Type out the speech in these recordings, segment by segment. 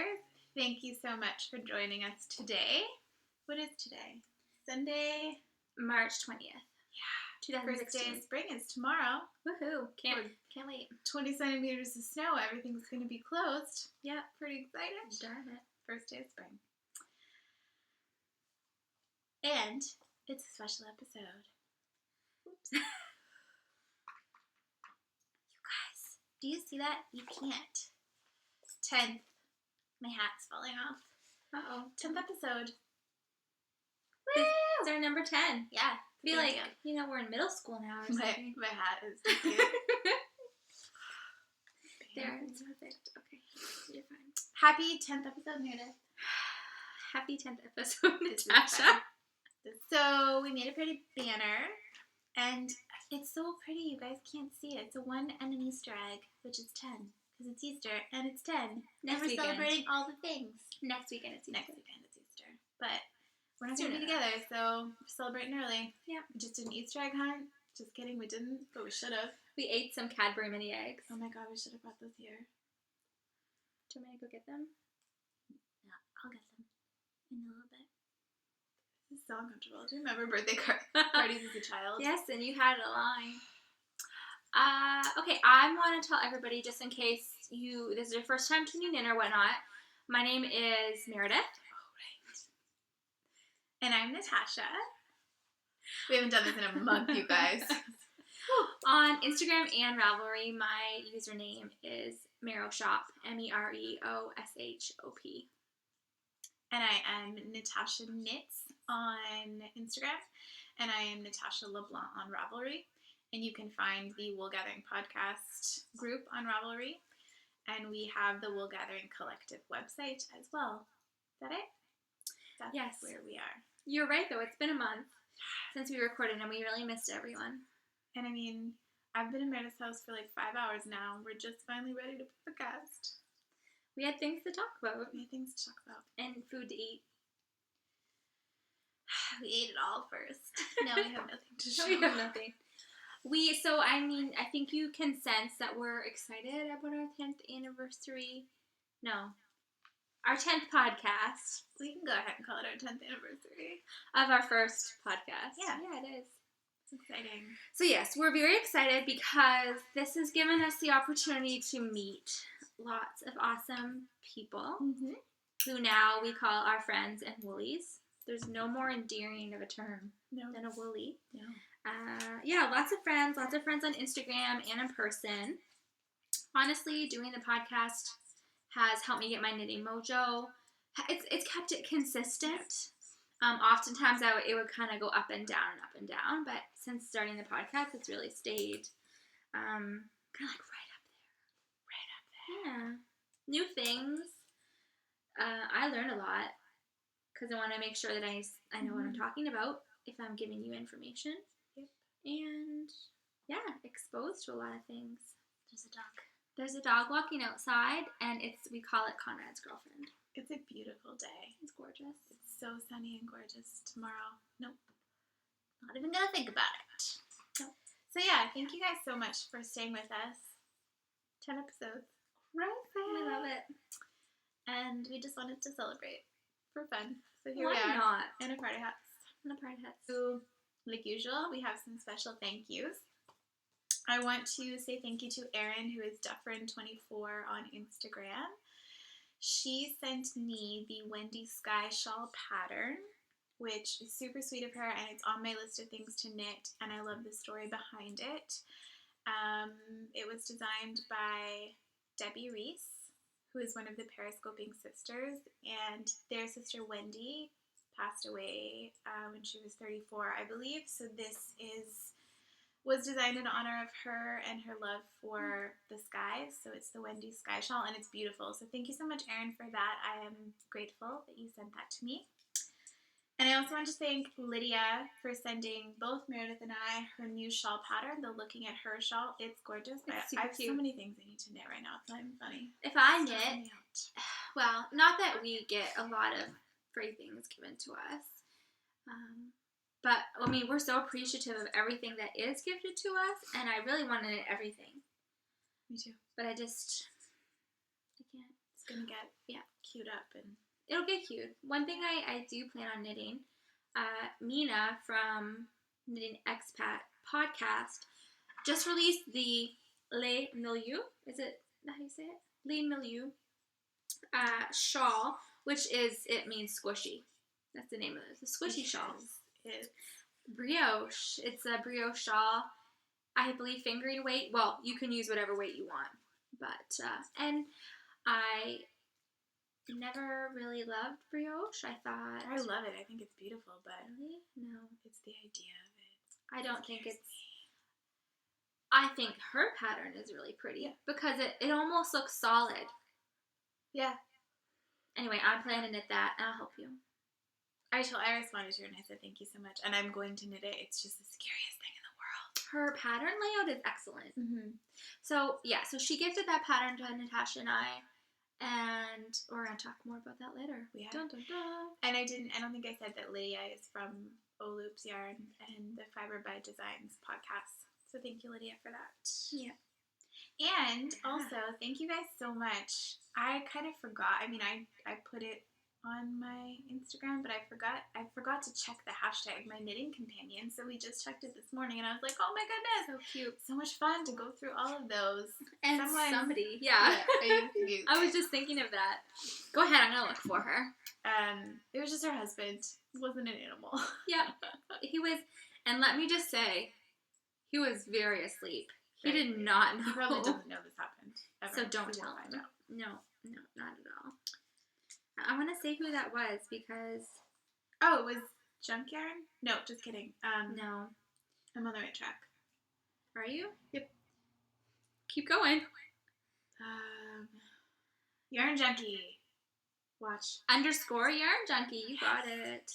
listeners. Thank you so much for joining us today. What is today? Sunday, March 20th. Yeah. 2016. First day of spring is tomorrow. Woohoo. Can't wait. 20 centimeters of snow. Everything's going to be closed. Yeah. Pretty excited. Darn it. First day of spring. And it's a special episode. Oops. You guys, do you see that? You can't. 10th. My hat's falling off. Uh-oh. 10th episode. Woo! This is our number 10. Yeah. I feel like, we're in middle school now or something. My hat is too cute. There, it's perfect. Okay, you're fine. Happy 10th episode, Meredith. Happy 10th episode, Natasha. So, we made a pretty banner, and it's so pretty, you guys can't see it. It's a 1 and an Easter egg, which is 10, because it's Easter, and it's 10. Next we're weekend. Celebrating all the things. Next weekend it's Easter. Next weekend it's Easter. But we're not going to be together, so we're celebrating early. Yeah. We just did an Easter egg hunt. Just kidding, we didn't, but we should have. We ate some Cadbury mini eggs. Oh my god, we should have brought those here. Do you want me to go get them? Yeah, I'll get them in a little bit. This is so uncomfortable. Do you remember birthday parties as a child? Yes, and you had a line. Okay, I want to tell everybody, just in case this is your first time tuning in or whatnot, my name is Meredith. Oh, right. And I'm Natasha. We haven't done this in a month, you guys. On Instagram and Ravelry, my username is Meroshop, MEREOSHOP. And I am Natasha Knits on Instagram, and I am Natasha LeBlanc on Ravelry. And you can find the Wool Gathering Podcast group on Ravelry, and we have the Wool Gathering Collective website as well. Is that it? That's where we are. You're right, though. It's been a month since we recorded, and we really missed everyone. And I mean, I've been in Meredith's house for like 5 hours now. We're just finally ready to podcast. We had things to talk about. We had things to talk about. And food to eat. We ate it all first. Now we have nothing to show. We have nothing. I think you can sense that we're excited about our 10th anniversary. No. Our 10th podcast. We can go ahead and call it our 10th anniversary. Of our first podcast. Yeah. Yeah, it is. It's exciting. So yes, we're very excited because this has given us the opportunity to meet lots of awesome people who now we call our friends and woolies. There's no more endearing of a term than a woolly. No. Lots of friends on Instagram and in person. Honestly, doing the podcast has helped me get my knitting mojo. It's kept it consistent. Oftentimes it would kind of go up and down, but since starting the podcast, it's really stayed kind of like right up there. Yeah. New things. I learn a lot because I want to make sure that I know what I'm talking about if I'm giving you information. Yep. And exposed to a lot of things. There's There's a dog. a dog walking outside, and we call it Conrad's girlfriend. It's a beautiful day. It's gorgeous. It's so sunny and gorgeous tomorrow. Nope. Not even gonna think about it. Nope. So yeah, thank you guys so much for staying with us. 10 episodes. Crazy. We love it. And we just wanted to celebrate for fun. So here Why we are. not? In our party hats. In the party hats. So, like usual, we have some special thank yous. I want to say thank you to Erin, who is Dufferin24 on Instagram. She sent me the Wendy Sky Shawl pattern, which is super sweet of her, and it's on my list of things to knit, and I love the story behind it. It was designed by Debbie Reese, who is one of the Periscoping sisters, and their sister Wendy passed away when she was 34, I believe, so this was designed in honor of her and her love for the skies. So it's the Wendy Sky Shawl, and it's beautiful. So thank you so much, Erin, for that. I am grateful that you sent that to me. And I also want to thank Lydia for sending both Meredith and I her new shawl pattern, the Looking at Her shawl. It's gorgeous. It's I have cute. so many things I need to knit right now. It's not even funny. If I knit, well, not that we get a lot of free things given to us. But, I mean, we're so appreciative of everything that is gifted to us, and I really want to knit everything. Me too. But I can't. It's going to get queued up and it'll get cute. One thing I do plan on knitting, Mina from Knitting Expat podcast just released the Les Milieu. Is it how you say it? Les Milieu shawl, which it means squishy. That's the name of it. The squishy shawl. It's brioche. It's a brioche shawl. I believe fingering weight. Well, you can use whatever weight you want, but and I never really loved brioche. I love it. I think it's beautiful, but really, no, it's the idea of it. I don't think it's. I think her pattern is really pretty because it almost looks solid. Yeah. Anyway, I'm planning to knit that, and I'll help you. I responded to her and I said thank you so much, and I'm going to knit it. It's just the scariest thing in the world. Her pattern layout is excellent. Mm-hmm. So she gifted that pattern to Natasha and I, and we're gonna talk more about that later. Yeah. Dun, dun, dun. And I don't think I said that Lydia is from O Loops Yarn and the Fiber by Designs podcast. So thank you, Lydia, for that. Yeah. And also, thank you guys so much. I kind of forgot. I mean, I put it on my Instagram, but I forgot to check the hashtag my knitting companion. So we just checked it this morning, and I was like, oh my goodness, so cute, so much fun to go through all of those. And somebody, I was just thinking of that. Go ahead, I'm gonna look for her. It was just her husband. It wasn't an animal. Yeah, he was, and let me just say, he was very asleep. He did not know. He probably doesn't know this happened ever. So don't tell him. No, not at all. I want to say who that was because... Oh, it was junk yarn? No, just kidding. No. I'm on the right track. Are you? Yep. Keep going. Yarn Junkie. Watch. _ Yarn Junkie. You got it.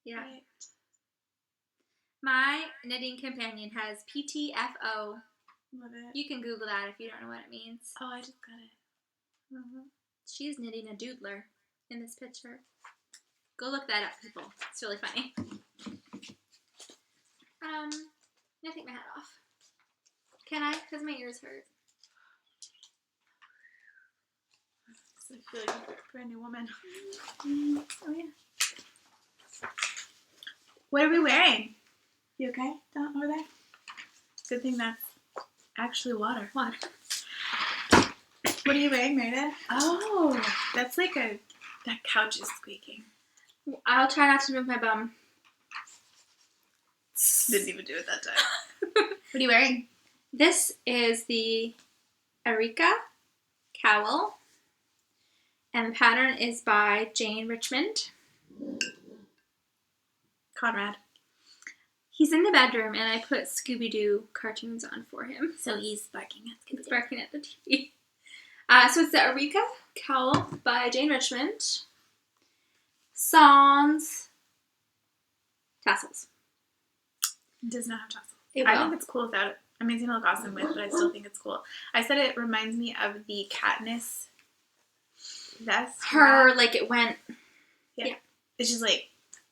Yeah. Right. My knitting companion has PTFO. Love it. You can Google that if you don't know what it means. Oh, I just got it. Mm-hmm. She's knitting a doodler in this picture. Go look that up, people. It's really funny. I'm gonna take my hat off. Can I? Because my ears hurt. I feel like a brand new woman. Oh, yeah. What are we wearing? You okay? Down over there? Good thing that's actually water. Water. What are you wearing, Meredith? Oh, that's like that couch is squeaking. I'll try not to move my bum. Didn't even do it that time. What are you wearing? This is the Erika cowl, and the pattern is by Jane Richmond. Conrad. He's in the bedroom, and I put Scooby-Doo cartoons on for him. So he's barking at Scooby-Doo. He's barking at the TV. So it's the Erika cowl by Jane Richmond. Sans tassels. It does not have tassels. It I will. think it's cool without it. I mean, it's going to look awesome with, but I still think it's cool. I said it reminds me of the Katniss vest. Her, wrap. like, it went... Yeah. It's just, like,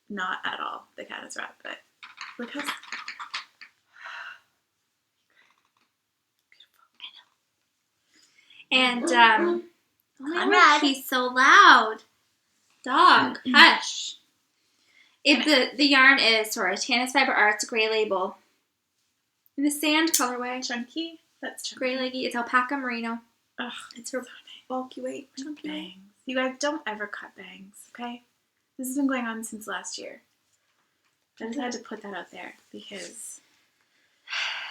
not at all the Katniss wrap, but look how... And, oh my Conrad. God, he's so loud. Dog, hush. The yarn is, Tannis Fiber Arts Gray Label. In the sand colorway. Chunky? That's chunky. Gray leggy. It's alpaca merino. Ugh, It's her bulky weight. chunky bangs. You guys don't ever cut bangs, okay? This has been going on since last year. I just had to put that out there because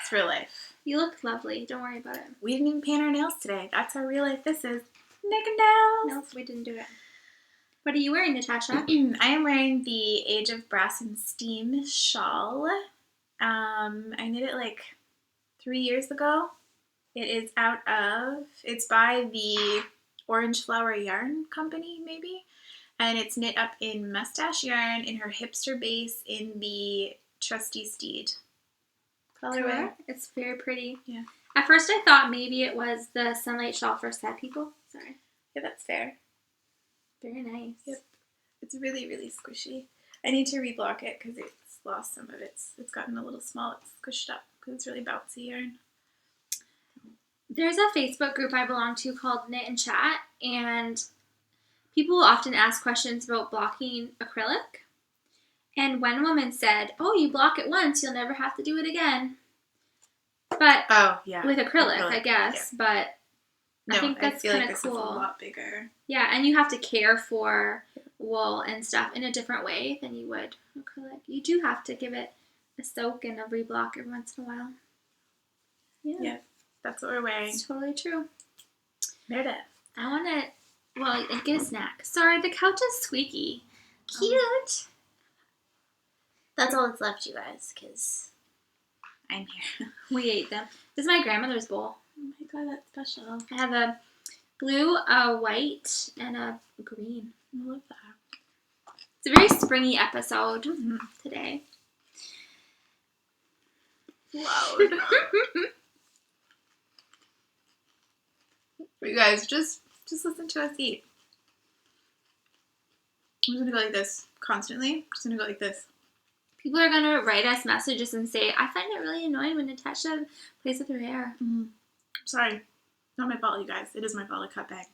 it's real life. You look lovely. Don't worry about it. We didn't even paint our nails today. That's how real life this is. Neck and nails. No, we didn't do it. What are you wearing, Natasha? I am wearing the Age of Brass and Steam shawl. I knit it like 3 years ago. It's by the Orange Flower Yarn Company, maybe. And it's knit up in mustache yarn in her hipster base in the Trusty Steed colorway. It's very pretty. Yeah. At first I thought maybe it was the Sunlight Shawl for sad people. Sorry. Yeah, that's fair. Very nice. Yep. It's really, really squishy. I need to reblock it because it's lost some of its. It's gotten a little small. It's squished up because it's really bouncy yarn. There's a Facebook group I belong to called Knit and Chat, and People often ask questions about blocking acrylic. And one woman said, oh, you block it once, you'll never have to do it again. But with acrylic, I guess. Yeah. But I think that's kind of cool. Is a lot bigger. Yeah, and you have to care for wool and stuff in a different way than you would acrylic. You do have to give it a soak and a reblock every once in a while. Yeah, that's what we're wearing. It's totally true. Meredith. I want to, well, get a snack. Sorry, the couch is squeaky. Cute. That's all that's left, you guys, because I'm here. We ate them. This is my grandmother's bowl. Oh my god, that's special. I have a blue, a white, and a green. I love that. It's a very springy episode today. Loud. You guys, just listen to us eat. I'm just gonna go like this constantly. I'm just gonna go like this. People are gonna write us messages and say, I find it really annoying when Natasha plays with her hair. Sorry. Not my fault, you guys. It is my fault. I cut bangs.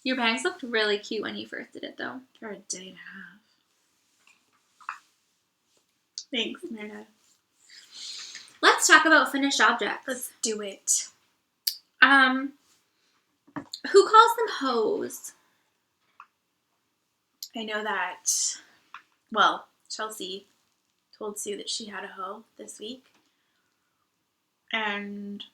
Your bangs looked really cute when you first did it, though. For a day and a half. Thanks, Meredith. Let's talk about finished objects. Let's do it. Who calls them hoes? I know that, well, Chelsea told Sue that she had a hoe this week. And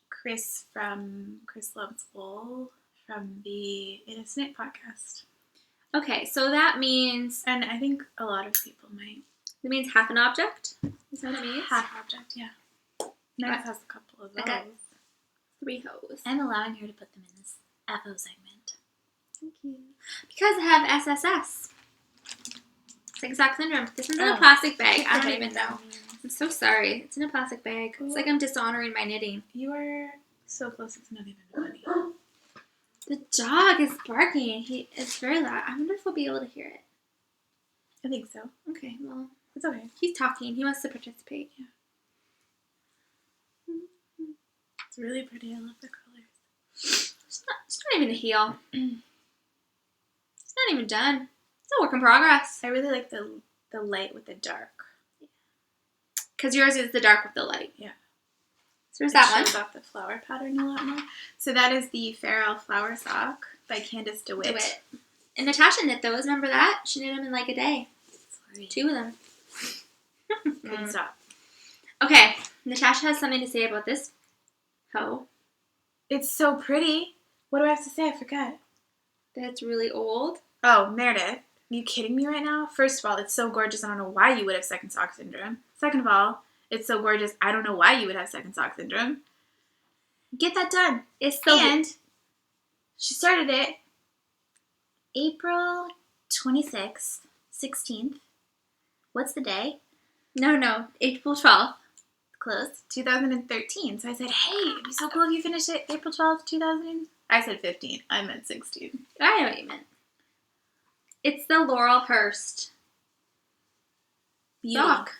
Chris Loves Wool from the Innocent podcast. Okay, so that means... And I think a lot of people might. It means half an object? Is that what it means? Half object, yeah. Meredith has a couple of those. Okay. 3 hoes. I'm allowing her to put them in this FO segment. Thank you. Because I have SSS. Zigzag syndrome. This one's in a plastic bag. I don't even know. I'm so sorry. It's in a plastic bag. It's like I'm dishonoring my knitting. You are so close. It's not even funny. The dog is barking. It's very loud. I wonder if we'll be able to hear it. I think so. Okay, well. It's okay. He's talking. He wants to participate. Yeah. It's really pretty. I love the colors. It's not even a heel. It's not even done. It's a work in progress. I really like the light with the dark. Because yours is the dark with the light. Yeah. So there's that one. Shows off the flower pattern a lot more. So that is the Farrell Flower Sock by Candace DeWitt. And Natasha knit those. Remember that? She knit them in like a day. Sorry. 2 of them. Couldn't stop. Okay. Natasha has something to say about this hoe. It's so pretty. What do I have to say? I forgot. That's really old. Oh, Meredith. Are you kidding me right now? First of all, it's so gorgeous. I don't know why you would have second sock syndrome. Second of all, it's so gorgeous. I don't know why you would have second sock syndrome. Get that done. It's so And she started it April 26th, 16th. What's the day? No. April 12th. Close. 2013. So I said, hey, it'd be so cool if you finished it April 12th, 2000. I said 15. I meant 16. I know what you meant. It's the Laurelhurst sock.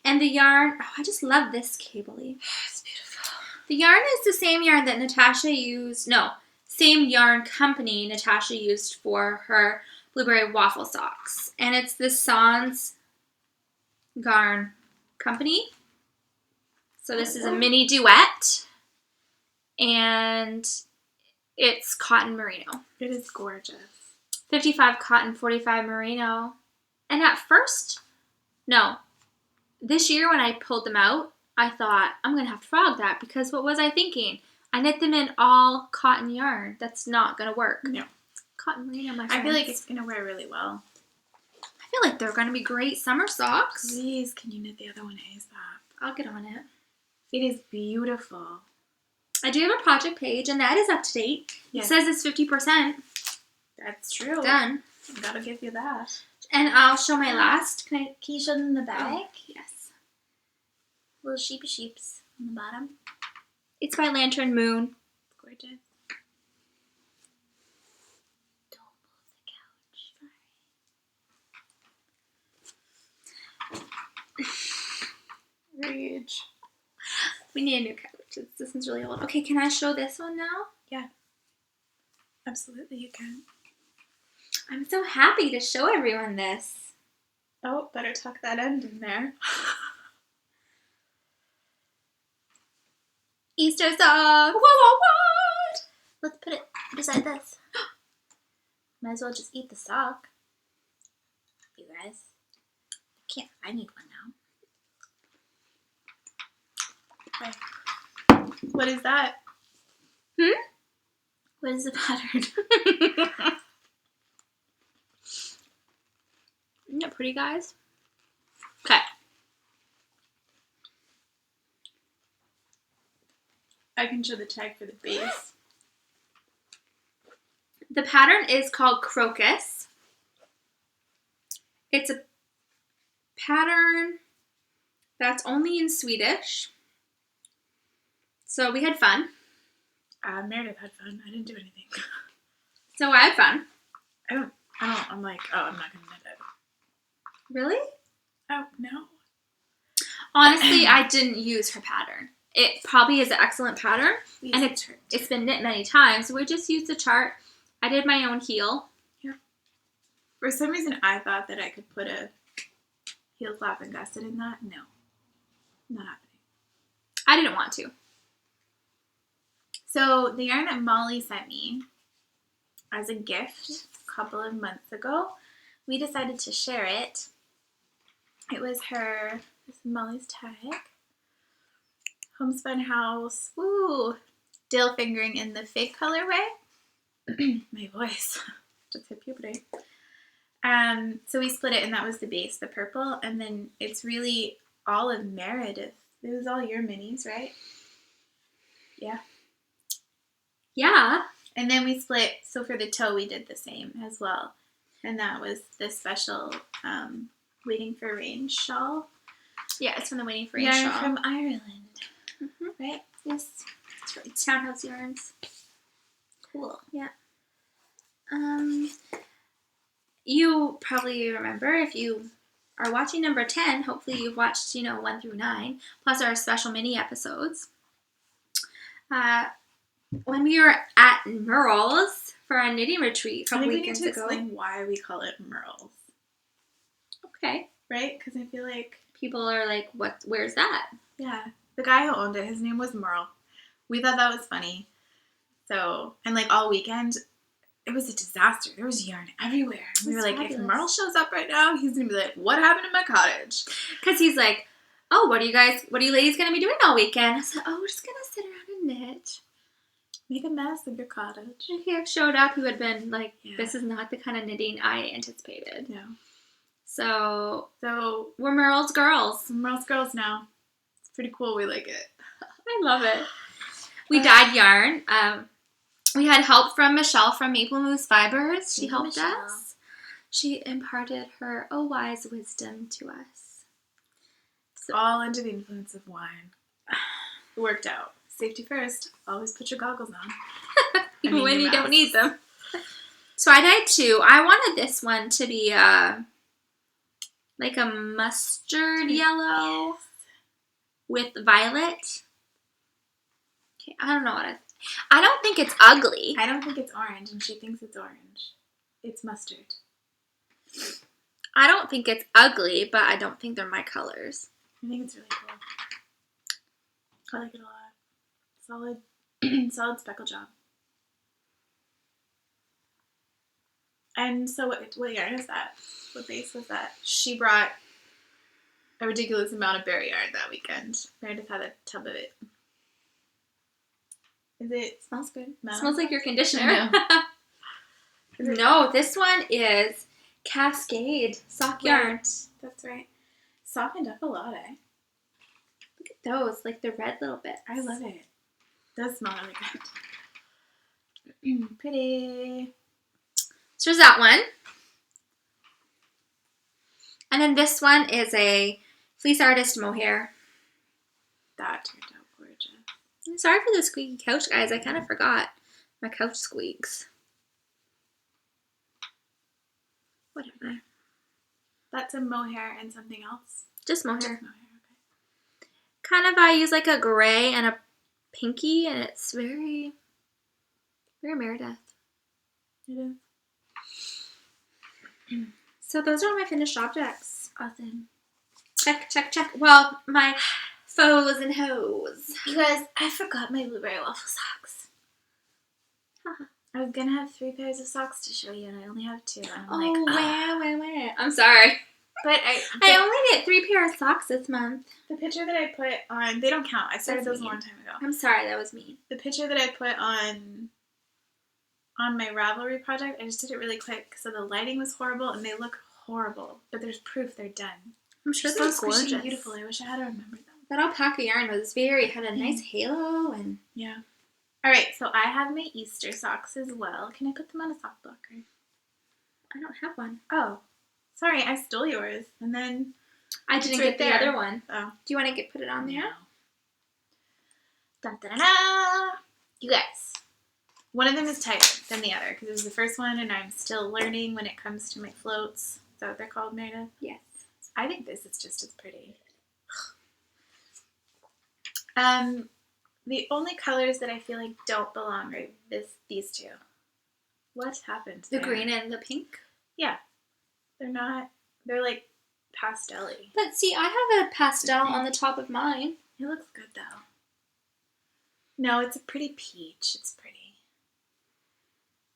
And the yarn, oh, I just love this cabley. It's beautiful. The yarn is the same yarn that Natasha used, same yarn company Natasha used for her blueberry waffle socks. And it's the Sans Garn company. So this is a mini duet. And it's cotton merino. It is gorgeous. 55 cotton, 45 merino. And at first, this year when I pulled them out, I thought, I'm going to have to frog that because what was I thinking? I knit them in all cotton yarn. That's not going to work. No. Cotton merino, my friends. I feel like it's going to wear really well. I feel like they're going to be great summer socks. Please, can you knit the other one ASAP? I'll get on it. It is beautiful. I do have a project page, and that is up to date. Yes. It says it's 50%. That's true. Done. I gotta give you that. And I'll show my last. Can you show them the back? Oh, yes. Little sheeps on the bottom. It's by Lantern Moon. Gorgeous. Don't move the couch. We need a new couch. This one's really old. Okay, can I show this one now? Yeah. Absolutely, you can. I'm so happy to show everyone this. Oh, better tuck that end in there. Easter sock. What? Let's put it beside this. Might as well just eat the sock. You guys. I need one now. Okay. What is that? What is the pattern? Isn't that pretty, guys? Okay. I can show the tag for the base. The pattern is called Crocus. It's a pattern that's only in Swedish. So we had fun. Meredith had fun. I didn't do anything. So I had fun. I'm like, oh, I'm not going to knit it. Really? Oh, no. Honestly, I didn't use her pattern. It probably is an excellent pattern. We And used it's been knit many times. We just used the chart. I did my own heel. For some reason, I thought that I could put a heel flap and gusset in that. No. Not happening. I didn't want to. So the yarn that Molly sent me as a gift a couple of months ago, we decided to share it. It was this is Molly's tag. Homespun House, woo, dill fingering in the fig colorway. My voice just hit puberty. So we split it, and that was the base, the purple, and then it's really all of Meredith. It was all your minis, right? Yeah. Yeah. And then we split, so for the toe we did the same as well. And that was the special Waiting for Rain shawl. Yeah, it's from the Waiting for Rain Yarn shawl. from Ireland. Mm-hmm. Right? Yes. It's right. Townhouse yarns. Cool. Yeah. You probably remember if you are watching number 10, hopefully you've watched, 1 through 9, plus our special mini episodes. When we were at Merle's for our knitting retreat a couple weekends ago. I think we need to explain why we call it Merle's. Okay. Right? Because I feel like people are like, where's that? Yeah. The guy who owned it, his name was Merle. We thought that was funny. So, and like all weekend, it was a disaster. There was yarn everywhere. And we were like, fabulous. if Merle shows up right now, he's going to be like, what happened in my cottage? Because he's like, oh, what are you ladies going to be doing all weekend? I said, oh, we're just going to sit around and knit. Make a mess of your cottage. And he showed up, who had been like, Yeah. This is not the kind of knitting I anticipated. Yeah. So we're Merle's girls. Merle's girls now. It's pretty cool. We like it. I love it. We dyed yarn. We had help from Michelle from Maple Moose Fibers. She helped us. She imparted her wise wisdom to us. So, all under the influence of wine. It worked out. Safety first. Always put your goggles on. Even when you don't need them. So I dyed 2. I wanted this one to be like a mustard yellow with violet. Okay, I don't know I don't think it's ugly. I don't think it's orange, and she thinks it's orange. It's mustard. I don't think it's ugly, but I don't think they're my colors. I think it's really cool. I like it a lot. Solid speckle job. And so what yarn is that? What base was that? She brought a ridiculous amount of berry yarn that weekend. Meredith had a tub of it. It smells good. No. Smells like your conditioner. No, this one is Cascade sock yarn. That's right. Softened up a lot, eh? Look at those, like the red little bits. I love it. It does smell really good. Pretty. So there's that one. And then this one is a Fleece Artist mohair. That turned out gorgeous. I'm sorry for the squeaky couch, guys. I kind of forgot. My couch squeaks. Whatever. That's a mohair and something else. Just mohair. Just mohair, okay. Kind of, I use like a gray and a pinky, and it's very, very Meredith. It is. So those are my finished objects. Awesome. Check, check, check. Well, my foes and hoes. You guys, I forgot my blueberry waffle socks. I was gonna have 3 pairs of socks to show you, and I only have 2. And I'm where? I'm sorry. But I only get 3 pairs of socks this month. The picture that I put on, they don't count. I started That's those a mean. long time ago. I'm sorry, that was mean. The picture that I put on my Ravelry project, I just did it really quick, so the lighting was horrible, and they look horrible. But there's proof they're done. I'm sure So they're squishy and gorgeous. beautiful. I wish I had remembered them. That alpaca yarn had a nice halo and Yeah. All right, so I have my Easter socks as well. Can I put them on a sock blocker? I don't have one. Oh, sorry, I stole yours, and then I didn't right get the there. other one. Oh. Do you want to put it on there? Dun, dun, dun, dun. You guys. One of them is tighter than the other because it was the first one, and I'm still learning when it comes to my floats. Is that what they're called, Meredith? Yes. I think this is just as pretty. The only colors that I feel like don't belong are these two. What happened The there? green and the pink. Yeah. They're not, they're like pastel-y. But see, I have a pastel on the top of mine. It looks good though. No, it's a pretty peach. It's pretty.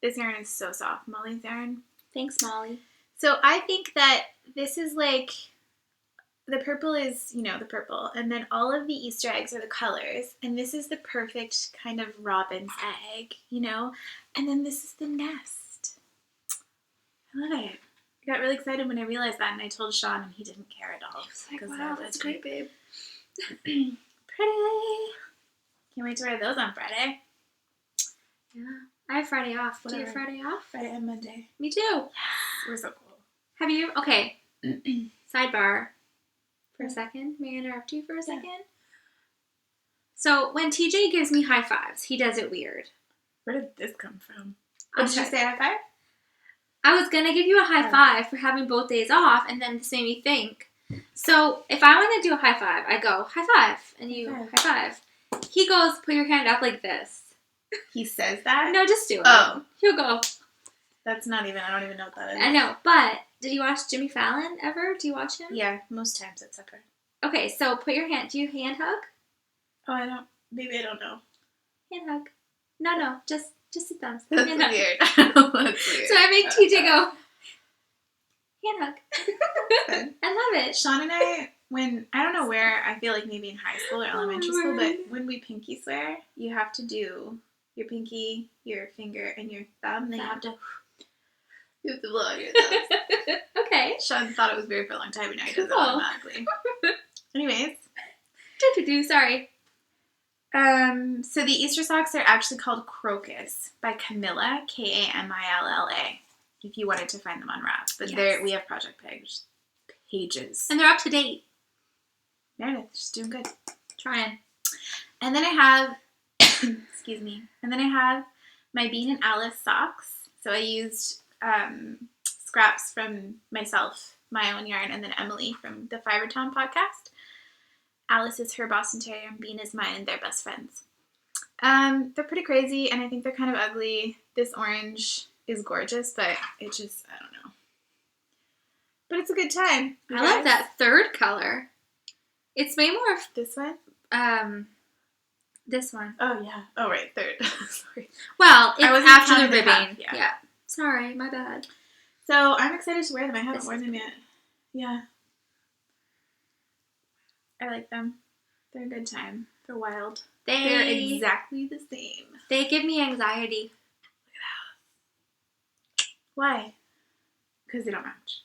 This yarn is so soft. Molly's yarn. Thanks, Molly. So I think that this is like, the purple is, the purple. And then all of the Easter eggs are the colors. And this is the perfect kind of robin's egg, And then this is the nest. I love it. I got really excited when I realized that, and I told Sean, and he didn't care at all. I was like, 'cause wow, I that's was great, babe. Pretty. Can't wait to wear those on Friday. Yeah. I have Friday off. Do you have Whatever. Friday off? Friday and Monday. Me too. We're so cool. Have you? Okay. Sidebar. For a second. May I interrupt you for a second? So when TJ gives me high fives, he does it weird. Where did this come from? Did you say high five? I was going to give you a high five for having both days off, and then this made me think. So if I want to do a high five, I go, high five, and you high five. He goes, put your hand up like this. He says that? No, just do it. Oh. He'll go. That's not even, I don't even know what that is. I know, but did you watch Jimmy Fallon ever? Do you watch him? Yeah, most times at supper. Okay, so put your hand, do you hand hug? Oh, I don't, maybe I don't know. Hand hug. No, just the thumbs. That's Hand hug. weird. That's weird. So I make TJ go, hand hug. Good. I love it. Sean and I, I don't know where, I feel like maybe in high school or elementary school, but when we pinky swear, you have to do your pinky, your finger, and your thumb. They have to, you have to blow out your thumbs. Okay. Sean thought it was weird for a long time, and now he does it Cool. automatically. Anyways. Sorry. So the Easter socks are actually called Crocus by Camilla, Kamilla, if you wanted to find them on Rav. But Yes. we have project pages. And they're up to date. Meredith, she's doing good. Trying. And then I have, excuse me, my Bean and Alice socks. So I used scraps from myself, my own yarn, and then Emily from the Fiber Town podcast. Alice is her Boston Terrier, and Bean is mine, and they're best friends. They're pretty crazy, and I think they're kind of ugly. This orange is gorgeous, but it just, I don't know. But it's a good time. I love that third color. It's way more of This one? this one. Oh, yeah. Oh, right, third. Sorry. Well, it's wasn't after the counting the ribbing. cuff, yeah. Yeah. Sorry, my bad. So I'm excited to wear them. I haven't This worn is them yet. Yeah. I like them. They're a good time. They're wild. They're exactly the same. They give me anxiety. Why? Because they don't match.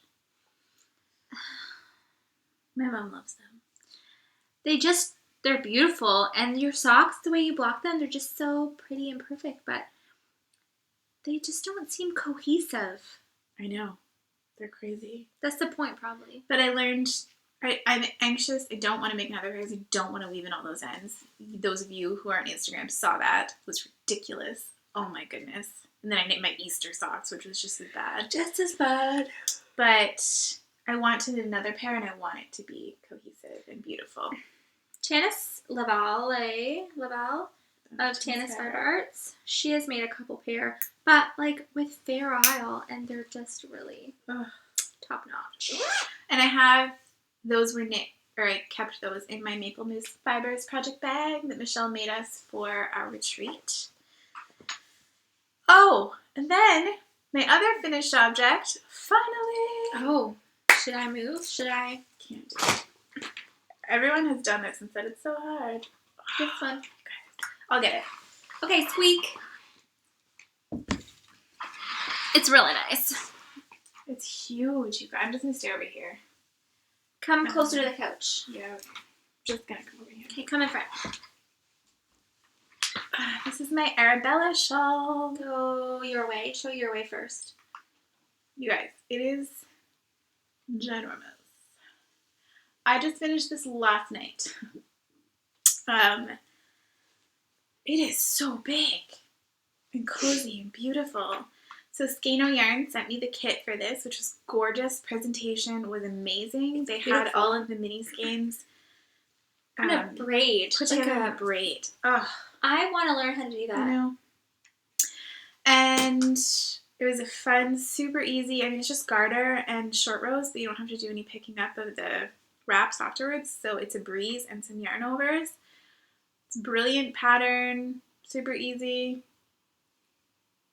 My mom loves them. They're beautiful, and your socks, the way you block them, they're just so pretty and perfect, but they just don't seem cohesive. I know. They're crazy. That's the point, probably. But I learned, I'm anxious. I don't want to make another pair because I don't want to weave in all those ends. Those of you who are on Instagram saw that. It was ridiculous. Oh my goodness. And then I knit my Easter socks, which was just as bad. Just as bad. But I want to knit another pair, and I want it to be cohesive and beautiful. Janice Laval, of Inspired Arts. She has made a couple pair, but like with Fair Isle, and they're just really top notch. And I have those were knit, or I kept those in my Maple Mousse Fibers project bag that Michelle made us for our retreat. Oh, and then my other finished object, finally. Oh, should I move? Should I? Can't do it. Everyone has done this and said it's so hard. This one. I'll get it. Okay, squeak. It's really nice. It's huge. You guys. I'm just gonna stay over here. Come closer to the couch. Yeah. Okay. Just gonna come over here. Okay, come in front. This is my Arabella shawl. Go your way. Show your way first. You guys, it is ginormous. I just finished this last night. It is so big and cozy and beautiful. So Skano Yarn sent me the kit for this, which was gorgeous. Presentation was amazing. They had all of the mini skeins. And a braid. Put together a braid. Oh, I want to learn how to do that. I know. And it was a fun, super easy. I mean, it's just garter and short rows, but you don't have to do any picking up of the wraps afterwards. So it's a breeze and some yarn overs. It's a brilliant pattern, super easy.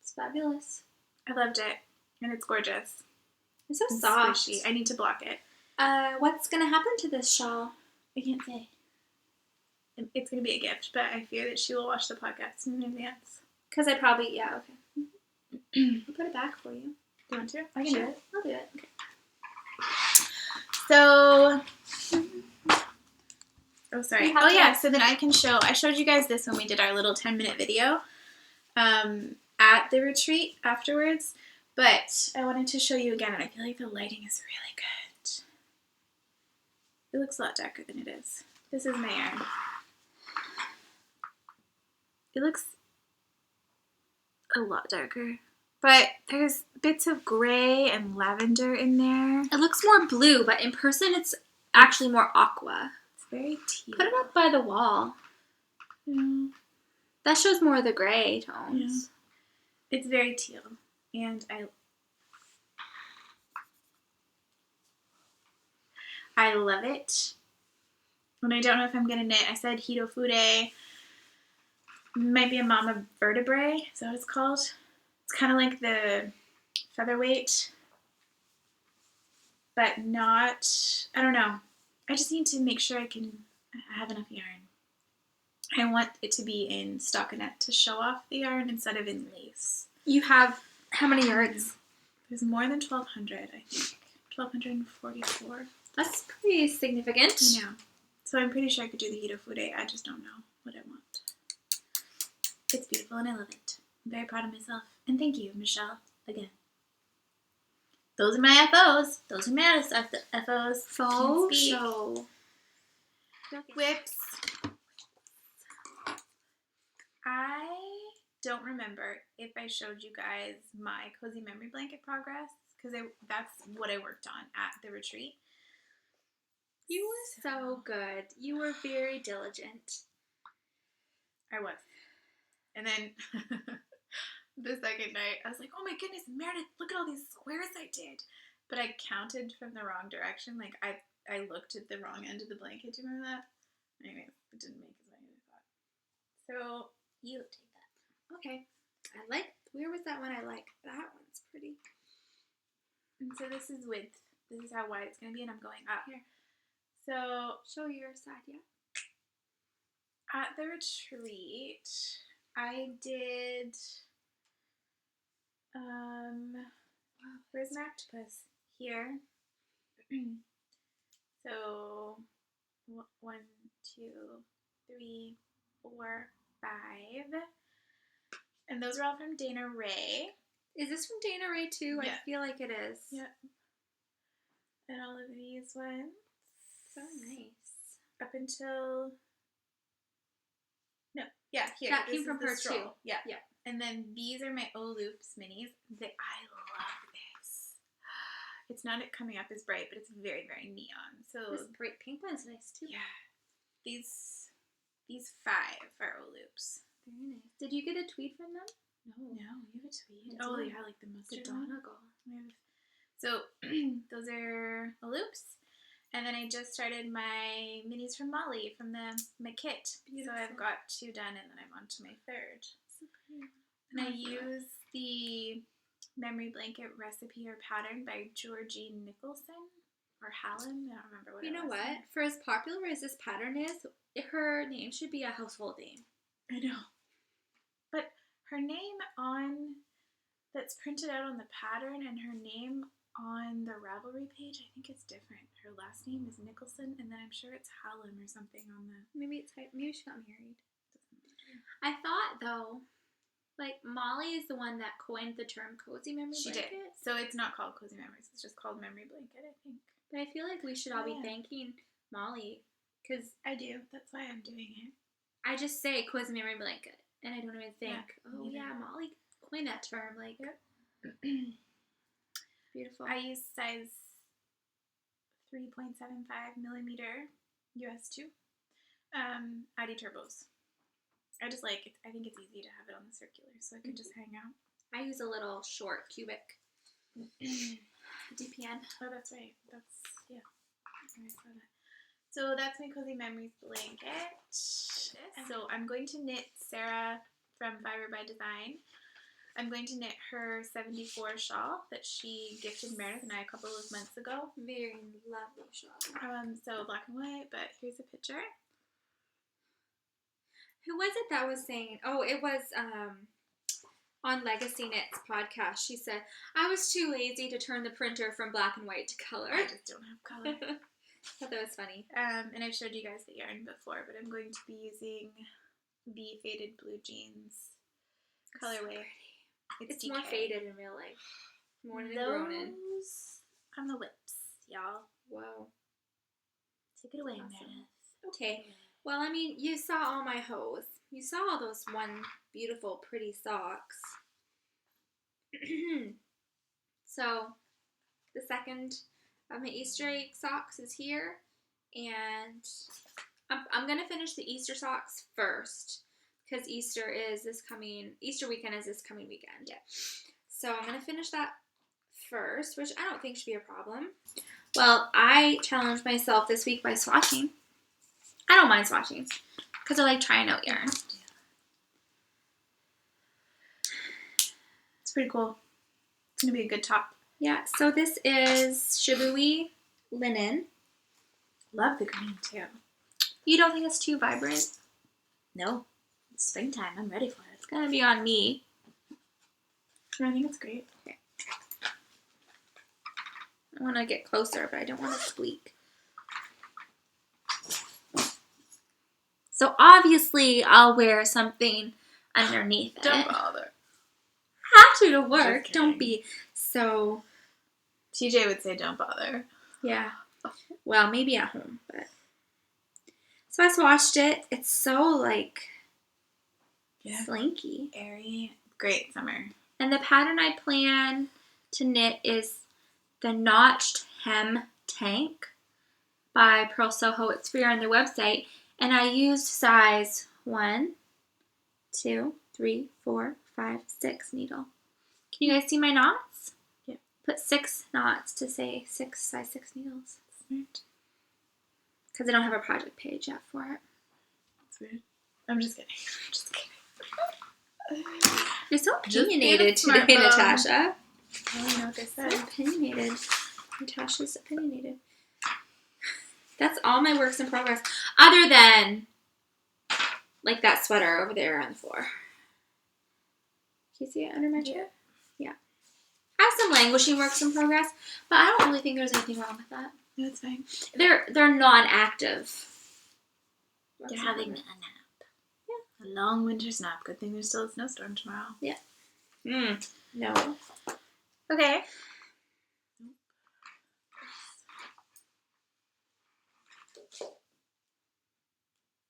It's fabulous. I loved it, and it's gorgeous. It's so soft. Squishy. I need to block it. What's gonna happen to this shawl? I can't say. It's going to be a gift, but I fear that she will watch the podcast in advance. Because I probably, yeah, okay. I'll put it back for you. Do you want to? I can do it. I'll do it. Okay. So, oh, sorry. Oh, yeah, so then I showed you guys this when we did our little 10-minute video at the retreat afterwards, but I wanted to show you again, and I feel like the lighting is really good. It looks a lot darker than it is. This is my yarn. It looks a lot darker, but there's bits of gray and lavender in there. It looks more blue, but in person it's actually more aqua. It's very teal. Put it up by the wall. Yeah. That shows more of the gray tones. Yeah. It's very teal, and I love it. And I don't know if I'm going to knit. I said Hitofude. Might be a mama vertebrae. Is that what it's called? It's kind of like the featherweight. But not... I don't know. I just need to make sure I have enough yarn. I want it to be in stockinette to show off the yarn instead of in lace. You have how many yards? There's more than 1,200, I think. 1,244. That's pretty significant. I know. So I'm pretty sure I could do the Hitofude. I just don't know what I want. It's beautiful and I love it. I'm very proud of myself. And thank you, Michelle, again. Those are my FOs. Those are my FOs. Faux show. Whips. I don't remember if I showed you guys my cozy memory blanket progress, because that's what I worked on at the retreat. You were so good. You were very diligent. I was. And then the second night, I was like, oh my goodness, Meredith, look at all these squares I did. But I counted from the wrong direction. Like, I looked at the wrong end of the blanket. Do you remember that? Anyway, it didn't make as many as I thought. So, you take that. Okay. Where was that one I like? That one's pretty. And so this is width. This is how wide it's going to be, and I'm going up. Here. So, show your side, yeah. At the retreat, I did, where's my octopus? Here. So, 1, 2, 3, 4, 5. And those are all from Dana Ray. Is this from Dana Ray too? Yeah. I feel like it is. Yep. And all of these ones. So nice. Up until... No. Yeah, here. That this came from is the her stroll. too. Yeah. Yeah. And then these are my O-Loops minis. I love this. It's not coming up as bright, but it's very, very neon. So this bright pink one's nice too. yeah. These 5 are O-Loops. Very nice. Did you get a tweet from them? No, you have a tweet. I Oh, do. yeah, like the The mustard one. Donegal. So those are loops. And then I just started my minis from Molly from my kit. Beautiful. So I've got 2 done, and then I'm on to my 3rd. So pretty. And I use the memory blanket recipe or pattern by Georgie Nicholson or Hallam. I don't remember what You it know was. what? For as popular as this pattern is, her name should be a household name. I know. But her name that's printed out on the pattern and her name on the Ravelry page, I think it's different. Her last name is Nicholson, and then I'm sure it's Hallam or something on the... Maybe she got married. I thought, though, like, Molly is the one that coined the term cozy memory blanket. She did. So it's not called Cozy Memories. It's just called Memory Blanket, I think. But I feel like we should all be thanking Molly, because I do. That's why I'm doing it. I just say cozy memory blanket, and I don't even think, Yeah, Molly coined that term. Like, beautiful. I use size 3.75 millimeter US 2 Addy Turbos. I just like it. I think it's easy to have it on the circular, so I can just hang out. I use a little short cubic DPN. Oh, that's right. I saw that. So that's my Cozy Memories blanket. So I'm going to knit Sarah from Fiber by Design. I'm going to knit her 74 shawl that she gifted Meredith and I a couple of months ago. Very lovely shawl. So black and white, but here's a picture. Who was it that was saying? Oh, it was on Legacy Knits podcast. She said, I was too lazy to turn the printer from black and white to color. I just don't have color. I thought that was funny. And I've showed you guys the yarn before, but I'm going to be using the Faded Blue Jeans colorway. It's DK. more faded in real life. More than grown in. Those on the whips, y'all. Whoa. Take it away, Awesome. Meredith. Okay. Well, I mean, you saw all my hose. You saw all those beautiful, pretty socks. So, the second of my Easter egg socks is here. And I'm going to finish the Easter socks first. Because Easter weekend is this coming weekend. Yeah. So, I'm going to finish that first, which I don't think should be a problem. Well, I challenged myself this week by swatching. I don't mind swatching because I like trying out yarn. It's pretty cool. It's going to be a good top. Yeah, so this is Shibui linen. Love the green, too. You don't think it's too vibrant? No. It's springtime. I'm ready for it. It's going to be on me. I think it's great. Okay. I want to get closer, but I don't want to squeak. So obviously, I'll wear something underneath it. Don't bother. Have to work. Just Don't kidding. be so... TJ would say don't bother. Yeah. Well, maybe at home, but... So I swatched it. It's so, like, slinky. Airy. Great summer. And the pattern I plan to knit is the Notched Hem Tank by Pearl Soho. It's free on their website. And I used size 1, 2, 3, 4, 5, 6 needle. Can you guys see my knots? Yeah. Put 6 knots to say size 6 needles. Smart. Because I don't have a project page yet for it. That's weird. I'm just kidding. You're so Just opinionated be a smart today, mom. Natasha. I don't know what they So said. opinionated. Natasha's opinionated. That's all my works in progress. Other than, like, that sweater over there on the floor. Can you see it under my chair? Yeah. I have some languishing works in progress, but I don't really think there's anything wrong with that. No, it's fine. They're non-active. They're having a nap. Yeah. A long winter's nap. Good thing there's still a snowstorm tomorrow. Yeah. No. Okay.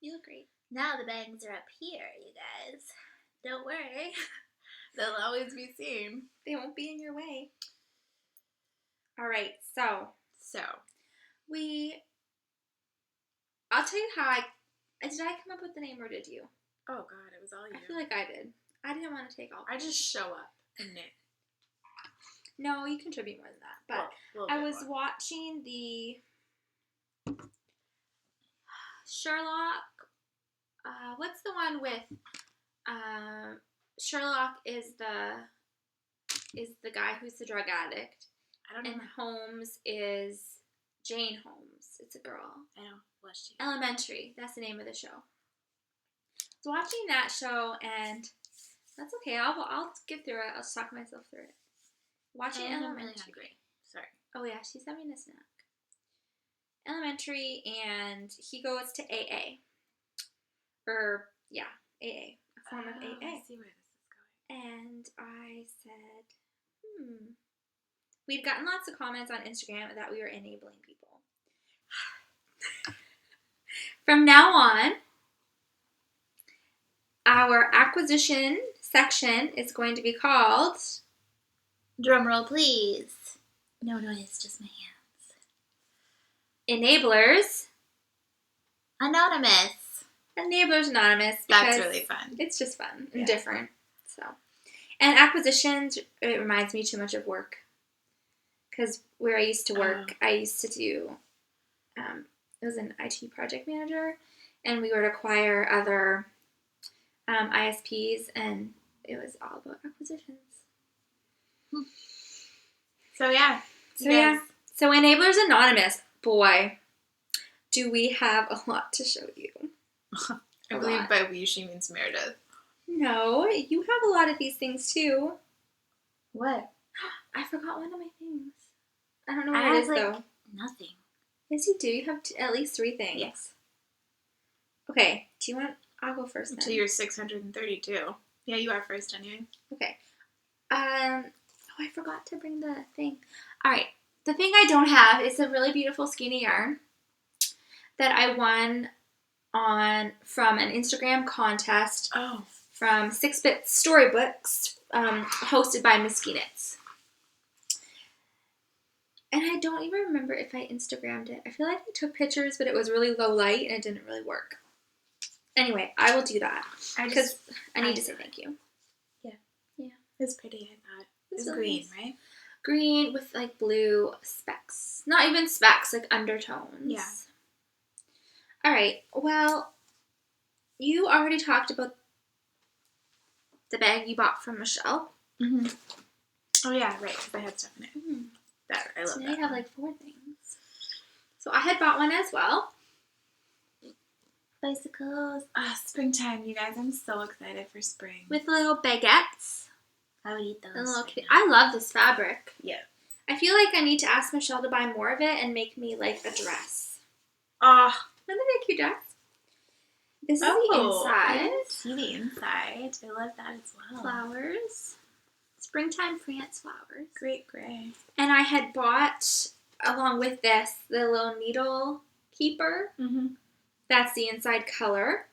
You look great. Now the bangs are up here, you guys. Don't worry. They'll always be seen. They won't be in your way. All right, so I'll tell you how did I come up with the name or did you? Oh, God, it was all you. I feel like I did. I didn't want to take all. I just show up and knit. No, you contribute more than that. But Well, I was watching the Sherlock. What's the one with Sherlock is the guy who's the drug addict, I don't know. and Holmes is Jane Holmes. It's a girl. I don't watch TV. Elementary. That's the name of the show. I was watching that show, and that's okay. I'll get through it. I'll just talk myself through it. Watching I'm Elementary. really hungry. Sorry. Oh yeah, she's having a snack. Elementary, and he goes to AA. AA, a form of AA. I see where this is going. And I said, We'd gotten lots of comments on Instagram that we were enabling people. From now on, our acquisition section is going to be called Drum roll, please. No noise, just my hands. Enablers. Anonymous. Enablers Anonymous. That's really fun. It's just fun and Yeah. different. So, and acquisitions, it reminds me too much of work. Because where I used to work, I used to do, it was an IT project manager, and we would acquire other ISPs, and it was all about acquisitions. So, yeah. So Enablers Anonymous, boy, do we have a lot to show you. I believe by we she means Meredith. No, you have a lot of these things too. What? I forgot one of my things. I don't know what I it is have, though. Nothing. Yes, you do. You have at least 3 things. Yes. Okay. Do you want? I'll go first then. To your 632. Yeah, you are first anyway. Okay. Oh, I forgot to bring the thing. All right. The thing I don't have is a really beautiful skein yarn that I won from an Instagram contest from 6-Bit Storybooks, hosted by Miss Knits. And I don't even remember if I Instagrammed it. I feel like I took pictures, but it was really low light and it didn't really work. Anyway, I will do that because I need to say thank you. Yeah. It's pretty, I thought. It's really green, nice. right? Green with like blue specks. Not even specks, like undertones. Yeah. All right. Well, you already talked about the bag you bought from Michelle. Mm-hmm. Oh, yeah, right, because I had stuff in it. Mm-hmm. I love so that. now you have like 4 things. So I had bought one as well. Bicycles. Springtime, you guys. I'm so excited for spring. With little baguettes. I would eat those. And little kitty. I love this fabric. Yeah. I feel like I need to ask Michelle to buy more of it and make me like a dress. Oh. Wouldn't that be a cute dress? This is the inside. I see the inside. I love that as well. Flowers. Springtime France flowers. Great gray. And I had bought, along with this, the little needle keeper. Mm-hmm. That's the inside color.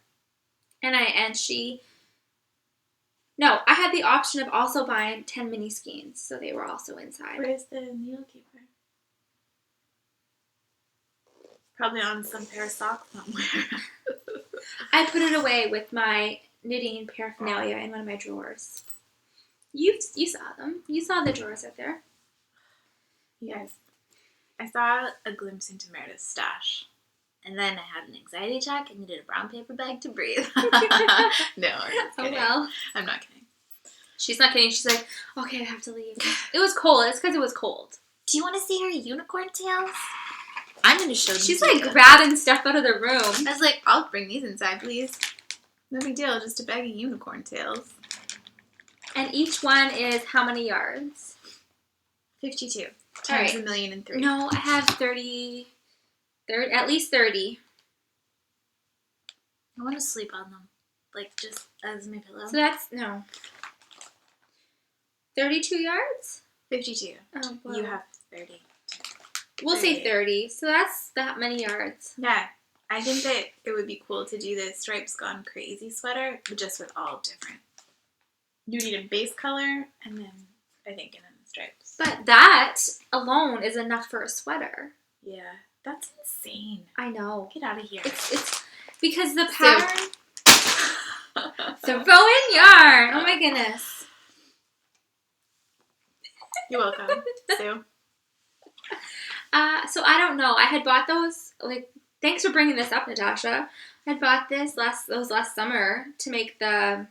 I had the option of also buying 10 mini skeins, so they were also inside. Where's the needle keeper? Probably on some pair of socks somewhere. I put it away with my knitting paraphernalia in one of my drawers. You saw them. You saw the drawers up there. Yes. I saw a glimpse into Meredith's stash. And then I had an anxiety attack and needed a brown paper bag to breathe. No, I'm just Oh kidding. well. I'm not kidding. She's not kidding. She's like, okay, I have to leave. It was cold. It's because it was cold. Do you want to see her unicorn tails? I'm going to show them She's to like you. grabbing stuff out of the room. I was like, I'll bring these inside, please. No big deal, just a bag of unicorn tails. And each one is how many yards? 52. All Times right. 1,000,003. No, I have 30, at least 30. I want to sleep on them. Like, just as my pillow. So that's, 32 yards? 52. Oh, wow. You have 30. We'll say 30. So that's that many yards. Yeah. I think that it would be cool to do the Stripes Gone Crazy sweater, but just with all different. You need a base color, and then, I think, and then the stripes. But that alone is enough for a sweater. Yeah. That's insane. I know. Get out of here. It's because the pattern... Throwing yarn. Oh my goodness. You're welcome, Sue. So I don't know. I had bought those. Like, thanks for bringing this up, Natasha. I had bought those last summer to make the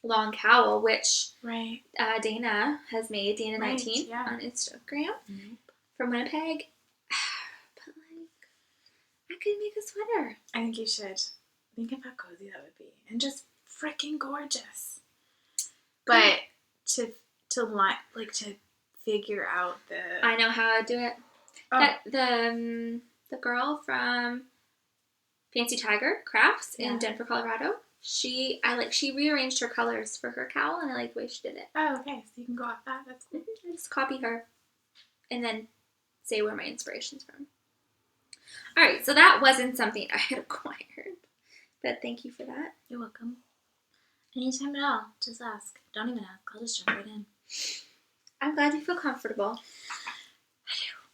long cowl, which Right. Dana has made. Dana19 yeah. on Instagram from Winnipeg. But like, I could make a sweater. I think you should. Think of how cozy that would be, and just freaking gorgeous. But to figure out the. I know how to do it. Oh. The girl from Fancy Tiger Crafts in Denver, Colorado. She rearranged her colors for her cowl, and I like the way she did it. Oh, okay. So you can go off that. That's cool. I just copy her, and then say where my inspiration's from. All right, so that wasn't something I had acquired, but thank you for that. You're welcome. Anytime at all, just ask. Don't even ask. I'll just jump right in. I'm glad you feel comfortable.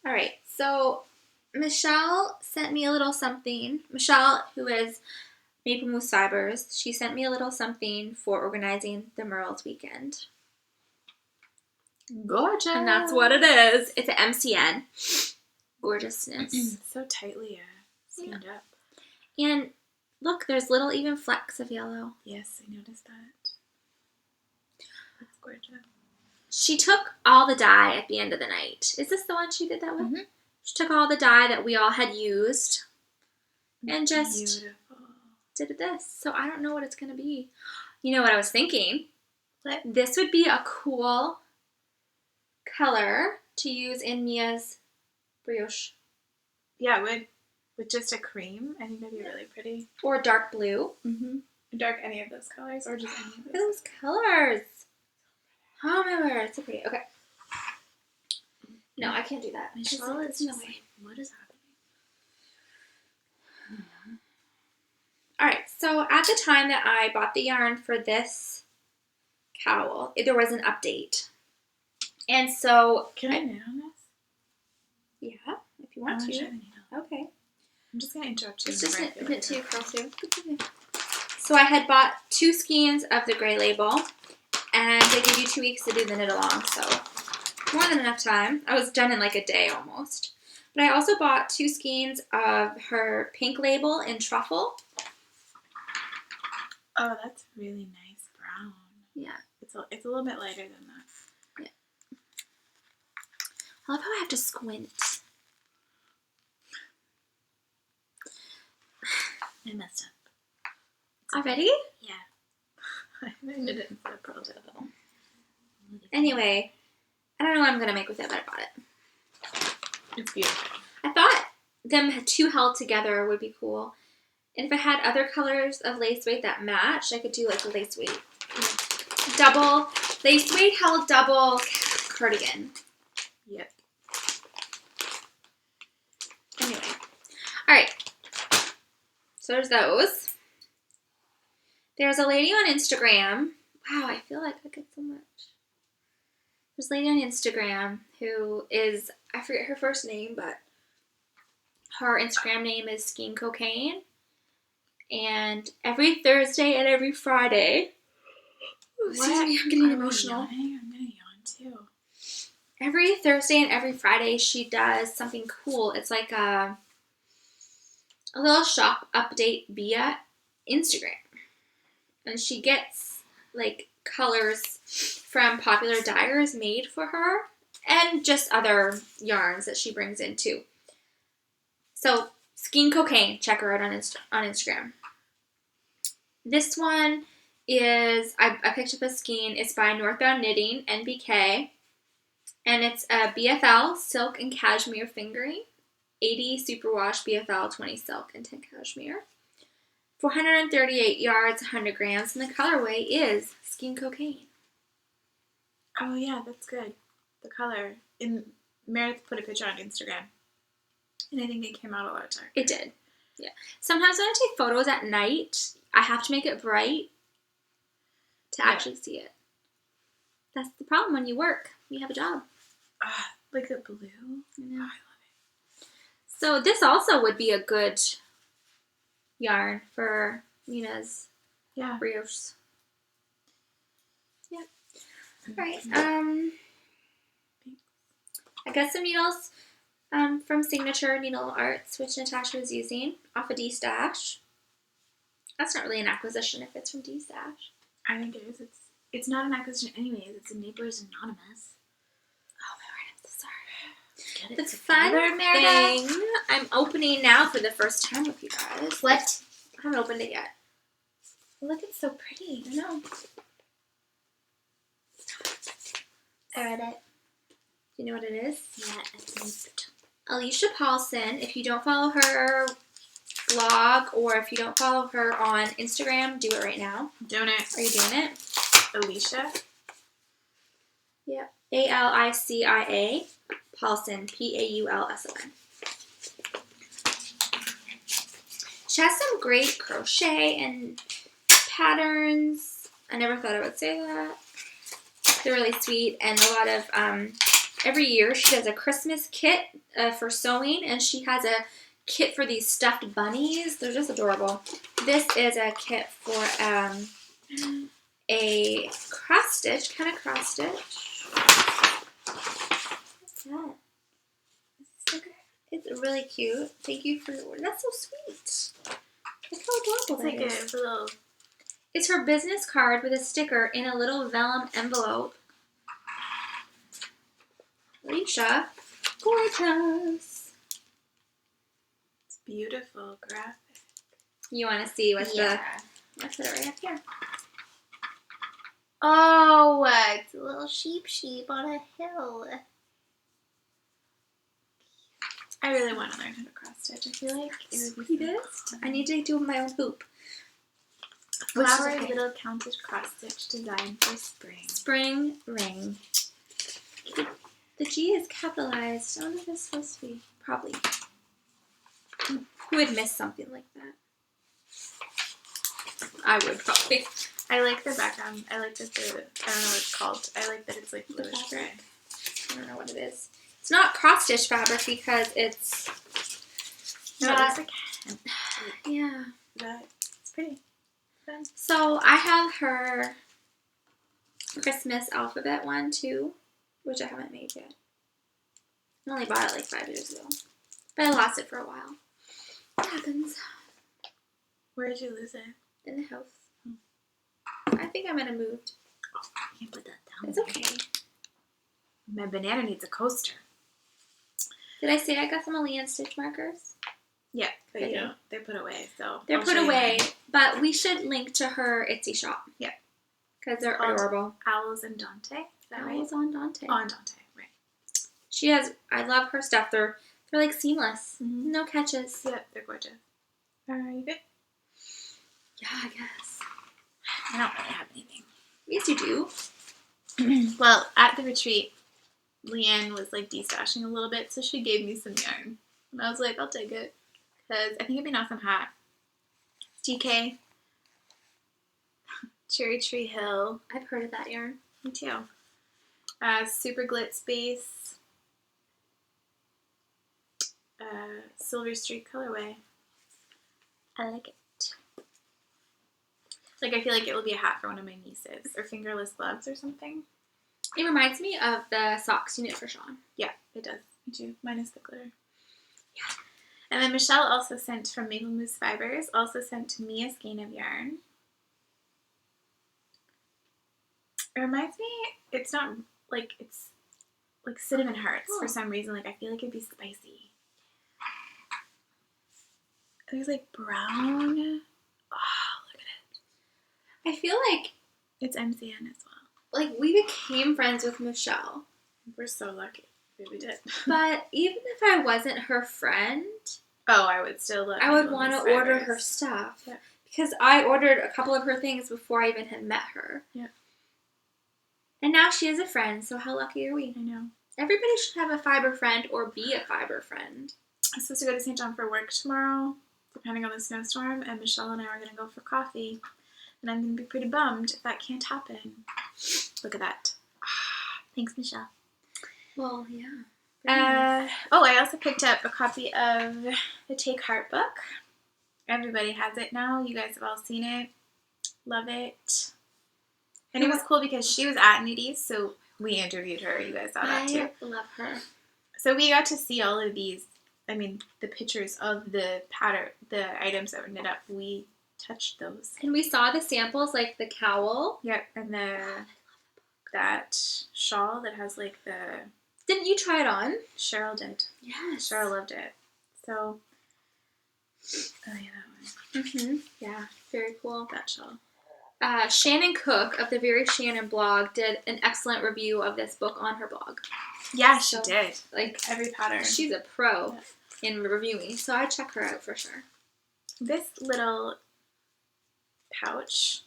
All right, so Michelle sent me a little something. Michelle, who is Maple Moose Fibers, she sent me a little something for organizing the Merle's weekend. Gorgeous. And that's what it is. It's an MCN. Gorgeousness. So tightly skinned up. And look, there's little even flecks of yellow. Yes, I noticed that. That's gorgeous. She took all the dye at the end of the night. Is this the one she did that with? Mm-hmm. She took all the dye that we all had used and just did this. So I don't know what it's going to be. You know what I was thinking? What? This would be a cool color to use in Mia's brioche. Yeah, it would. With just a cream, I think that'd be really pretty. Or dark blue. Mm-hmm. Dark any of those colors, or just any of Look at those. those colors. Oh my word, it's so pretty. Okay. No, I can't do that. Michelle is no just way. like, what is happening? Alright, so at the time that I bought the yarn for this cowl, there was an update. And so... Can I knit on this? Yeah, if you want to. Okay. I'm just going to interrupt you. It's just knit to your curl too. So I had bought 2 skeins of the gray label, and they give you 2 weeks to do the knit along, so more than enough time. I was done in like a day almost. But I also bought 2 skeins of her pink label in truffle. Oh, that's really nice brown. Yeah. It's a little bit lighter than that. Yeah. I love how I have to squint. I messed up. Already? Yeah. I knit it instead of pearl though. Anyway, I don't know what I'm going to make with it, but I bought it. It's beautiful. I thought them 2 held together would be cool. And if I had other colors of lace weight that match, I could do like a lace weight. Double, lace weight held double cardigan. Yep. Anyway. Alright. So there's those. There's a lady on Instagram. Wow, I feel like I get so much. There's a lady on Instagram who is, I forget her first name, but her Instagram name is Skin Cocaine. And every Thursday and every Friday. Excuse me, I'm getting emotional. I'm gonna yawn too. Every Thursday and every Friday she does something cool. It's like a little shop update via Instagram. And she gets like colors from popular dyers made for her and just other yarns that she brings in too. So Skin Cocaine, check her out on Instagram. This one is, I picked up a skein. It's by Northbound Knitting, NBK. And it's a BFL silk and cashmere fingering. 80 superwash BFL, 20 silk, and 10 cashmere. 438 yards, 100 grams, and the colorway is Skin Cocaine. Oh yeah, that's good. The color. Meredith put a picture on Instagram. And I think it came out a lot darker. It did. Yeah. Sometimes when I take photos at night, I have to make it bright to actually see it. That's the problem when you work. You have a job. Like the blue. Yeah. Oh, I love So this also would be a good yarn for Mina's Yeah. brioche. Yeah. All right. I got some needles from Signature Needle Arts, which Natasha was using off of D-Stash. That's not really an acquisition if it's from D-Stash. I think it is. It's not an acquisition anyways. It's a Neighbors Anonymous. Oh my word, I'm so sorry. Get The it fun together, Meredith. thing I'm opening now for the first time with you guys. What? I haven't opened it yet. Look, it's so pretty. I know. I read it. Do you know what it is? Yeah, it's moved. Alicia Paulson. If you don't follow her blog or if you don't follow her on Instagram, do it right now. Doing it. Are you doing it? Alicia. Yep. Alicia Paulson. Paulson. She has some great crochet and patterns. I never thought I would say that. They're really sweet, and a lot of every year she does a Christmas kit for sewing, and she has a kit for these stuffed bunnies. They're just adorable. This is a kit for a cross stitch, kind of cross stitch. What's that? Sticker. It's really cute. Thank you for your order. That's so sweet. Look how adorable It's like that is. a little. It's her business card with a sticker in a little vellum envelope. Alicia, gorgeous. It's beautiful graphic. You want to see what's Yeah. I'll put it right up here. Oh, it's a little sheep on a hill. I really want to learn how to cross stitch. I feel like it would be Sweetest. I need to do my own hoop. Which is flowery okay. little counted cross stitch design for spring. Spring ring. The G is capitalized. I wonder if it's supposed to be. Probably. Who would miss something like that? I would probably. I like the background. I like that I don't know what it's called. I like that it's like bluish gray. I don't know what it is. It's not cross stitch fabric because it's No, it not. looks like hemp. Yeah. But it's pretty. Fun. So I have her Christmas alphabet one too, which I haven't made yet. I only bought it like 5 years ago, but I lost it for a while. What happens Where did you lose it? in the house? I think I might have moved. I can't put that down. It's okay. My banana needs a coaster. Did I say I got some Alean stitch markers? Yeah, but Okay. you know, they're put away, so They're I'll put show you away, mine. but we should link to her Etsy shop. Yeah. Because they're Called adorable. Owls and Dante. Is that right? Owls on Dante. On Dante, right. She has. I love her stuff. They're like seamless. Mhm. No catches. Yep, they're gorgeous. Are you good? Yeah, I guess. I don't really have anything. Yes, you do. Well, at the retreat, Leanne was like destashing a little bit, so she gave me some yarn. And I was like, I'll take it. Because I think it'd be an awesome hat. DK. Cherry Tree Hill. I've heard of that yarn. Me too. Super Glitz Base. Silver Streak colorway. I like it. Like, I feel like it will be a hat for one of my nieces. Or fingerless gloves or something. It reminds me of the socks you knit for Sean. Yeah, it does. Me too. Minus the glitter. Yeah. And then Michelle also sent from Maple Moose Fibers, also sent me a skein of yarn. It reminds me, it's not like, it's like cinnamon hearts for some reason. Like, I feel like it'd be spicy. There's like brown. Oh, look at it. I feel like It's MCN as well. we became friends with Michelle. We're so lucky. We did. But even if I wasn't her friend, Oh, I would still love I would Maple want Moose to order Fibers. her stuff. Yeah. Because I ordered a couple of her things before I even had met her. Yeah. And now she is a friend, so how lucky are we? I know. Everybody should have a fiber friend or be a fiber friend. I'm supposed to go to St. John for work tomorrow, depending on the snowstorm, and Michelle and I are going to go for coffee. And I'm going to be pretty bummed if that can't happen. Look at that. Thanks, Michelle. Well, yeah. I also picked up a copy of the Take Heart book. Everybody has it now. You guys have all seen it. Love it. And it was cool because she was at Nitty's, so we interviewed her. You guys saw that too. I love her. So we got to see all of these. I mean, the pictures of the pattern, the items that were knit up. We touched those. And we saw the samples, like the cowl. Yep, and that shawl that has like the. Didn't you try it on? Cheryl did. Yes. Cheryl loved it. So. Oh yeah, that one. Mhm. Yeah, very cool. That shawl. Shannon Cook of the Very Shannon blog did an excellent review of this book on her blog. Yeah, she did. Like Every pattern. She's a pro in reviewing, so I'd check her out for sure. This little pouch,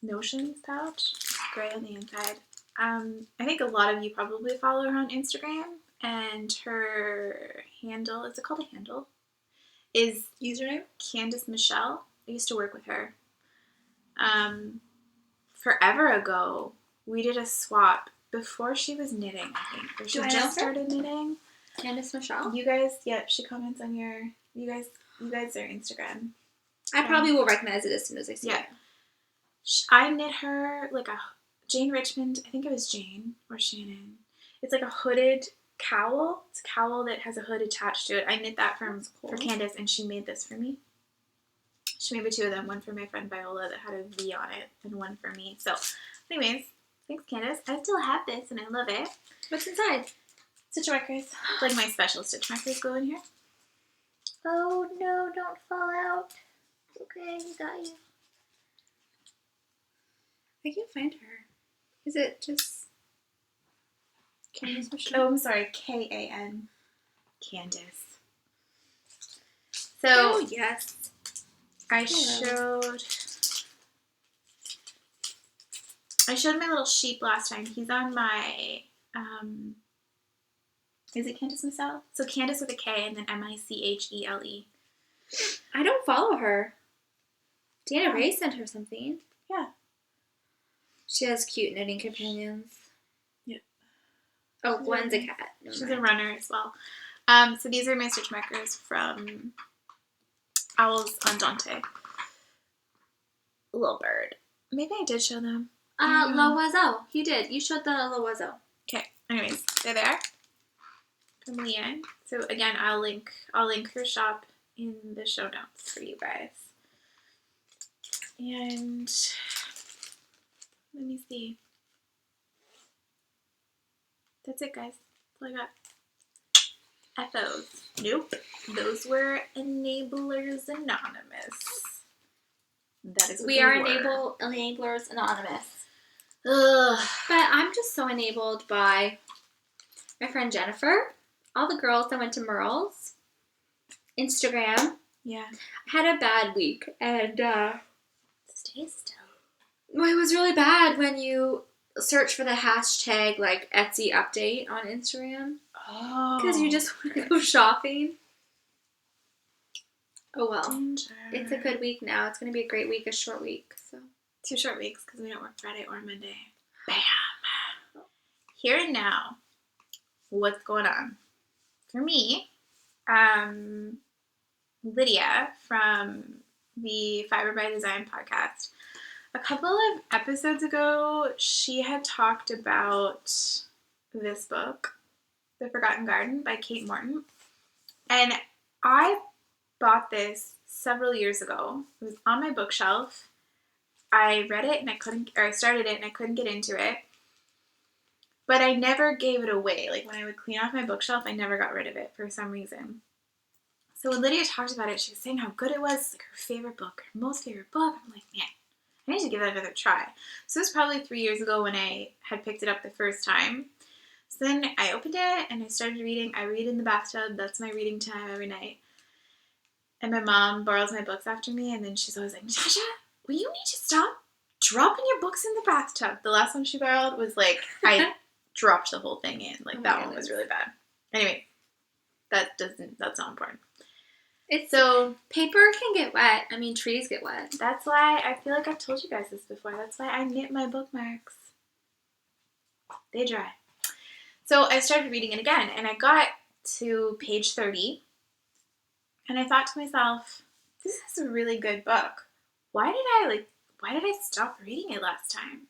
Notions pouch, gray on the inside. I think a lot of you probably follow her on Instagram, and her handle, is it called a handle? Is username Candace Michelle. I used to work with her. Forever ago, we did a swap before she was knitting, I think. Or she just started knitting. Candace Michelle? You guys, yep, she comments on your, you guys are Instagram. I probably will recognize it as soon as I see it. I knit her like a Jane Richmond, I think it was Jane or Shannon. It's like a hooded cowl. It's a cowl that has a hood attached to it. I knit that for Candace, and she made this for me. She made me two of them, one for my friend Viola that had a V on it, and one for me. So, anyways, thanks Candace. I still have this, and I love it. What's inside? Stitch markers. Like my special stitch markers go in here. Oh no, don't fall out. Okay, we got you. I can't find her. Is it just Candace Michelle? Oh, I'm sorry, K-A-N. Candace. So, oh, yes. I showed my little sheep last time. He's on my, is it Candace Michelle? So Candace with a K and then M-I-C-H-E-L-E. I don't follow her. Dana Ray sent her something. Yeah. She has cute knitting companions. Yeah. Oh, Gwen's a cat. She's a runner as well. So these are my stitch markers from Owls Andante. Little bird. Maybe I did show them. L'Oiseau. You did. You showed the L'Oiseau. Okay. Anyways, they're there. From Leanne. So again, I'll link her shop in the show notes for you guys. And let me see. That's it, guys. That's all I got. FOs. Nope. Those were Enablers Anonymous. That is what we they are were. Enablers Anonymous. Ugh. But I'm just so enabled by my friend Jennifer, all the girls that went to Merle's, Instagram. Yeah. I had a bad week, and Stay still. well, it was really bad when you search for the hashtag like Etsy update on Instagram. Oh. Because you just want to go shopping. Oh well. Danger. It's a good week now. It's going to be a great week, a short week. So 2 short weeks because we don't work Friday or Monday. Bam! Here and now, what's going on? For me, Lydia from the Fiber by Design podcast, a couple of episodes ago, she had talked about this book, The Forgotten Garden by Kate Morton. And I bought this several years ago. It was on my bookshelf. I read it and I started it and I couldn't get into it. But I never gave it away. Like when I would clean off my bookshelf, I never got rid of it for some reason. So when Lydia talked about it, she was saying how good it was. It's like her favorite book, her most favorite book. I'm like, man, I need to give that another try. So it was probably 3 years ago when I had picked it up the first time. So then I opened it and I started reading. I read in the bathtub. That's my reading time every night. And my mom borrows my books after me, and then she's always like, Natasha, will you need to stop dropping your books in the bathtub? The last one she borrowed was like, I dropped the whole thing in. Like, that one was really bad. Anyway, that's not important. it's So, paper can get wet. I mean, trees get wet. that's why I feel like I've told you guys this before. That's why I knit my bookmarks. They dry. So I started reading it again, and I got to page 30, and I thought to myself, this is a really good book. Why why did I stop reading it last time?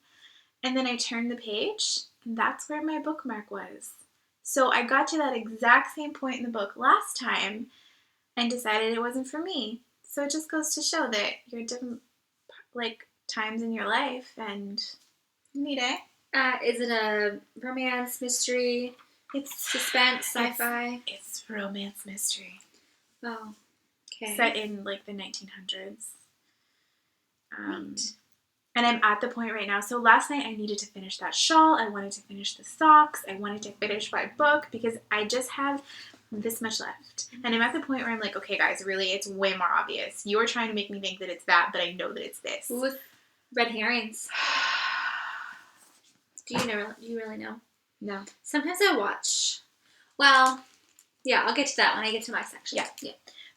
And then I turned the page, and that's where my bookmark was. So I got to that exact same point in the book last time and decided it wasn't for me. So it just goes to show that you're at different, like, times in your life, and neat, eh? Is it a romance, mystery, It's suspense, sci-fi? It's romance mystery. Oh, okay. Set in, like, the 1900s. Neat. And I'm at the point right now. So last night I needed to finish that shawl. I wanted to finish the socks. I wanted to finish my book because I just have this much left. And I'm at the point where I'm like, okay, guys, really, it's way more obvious. You're trying to make me think that it's that, but I know that it's this. With red herrings. Do you really know? No. Sometimes I watch. Well, yeah, I'll get to that when I get to my section. Yeah.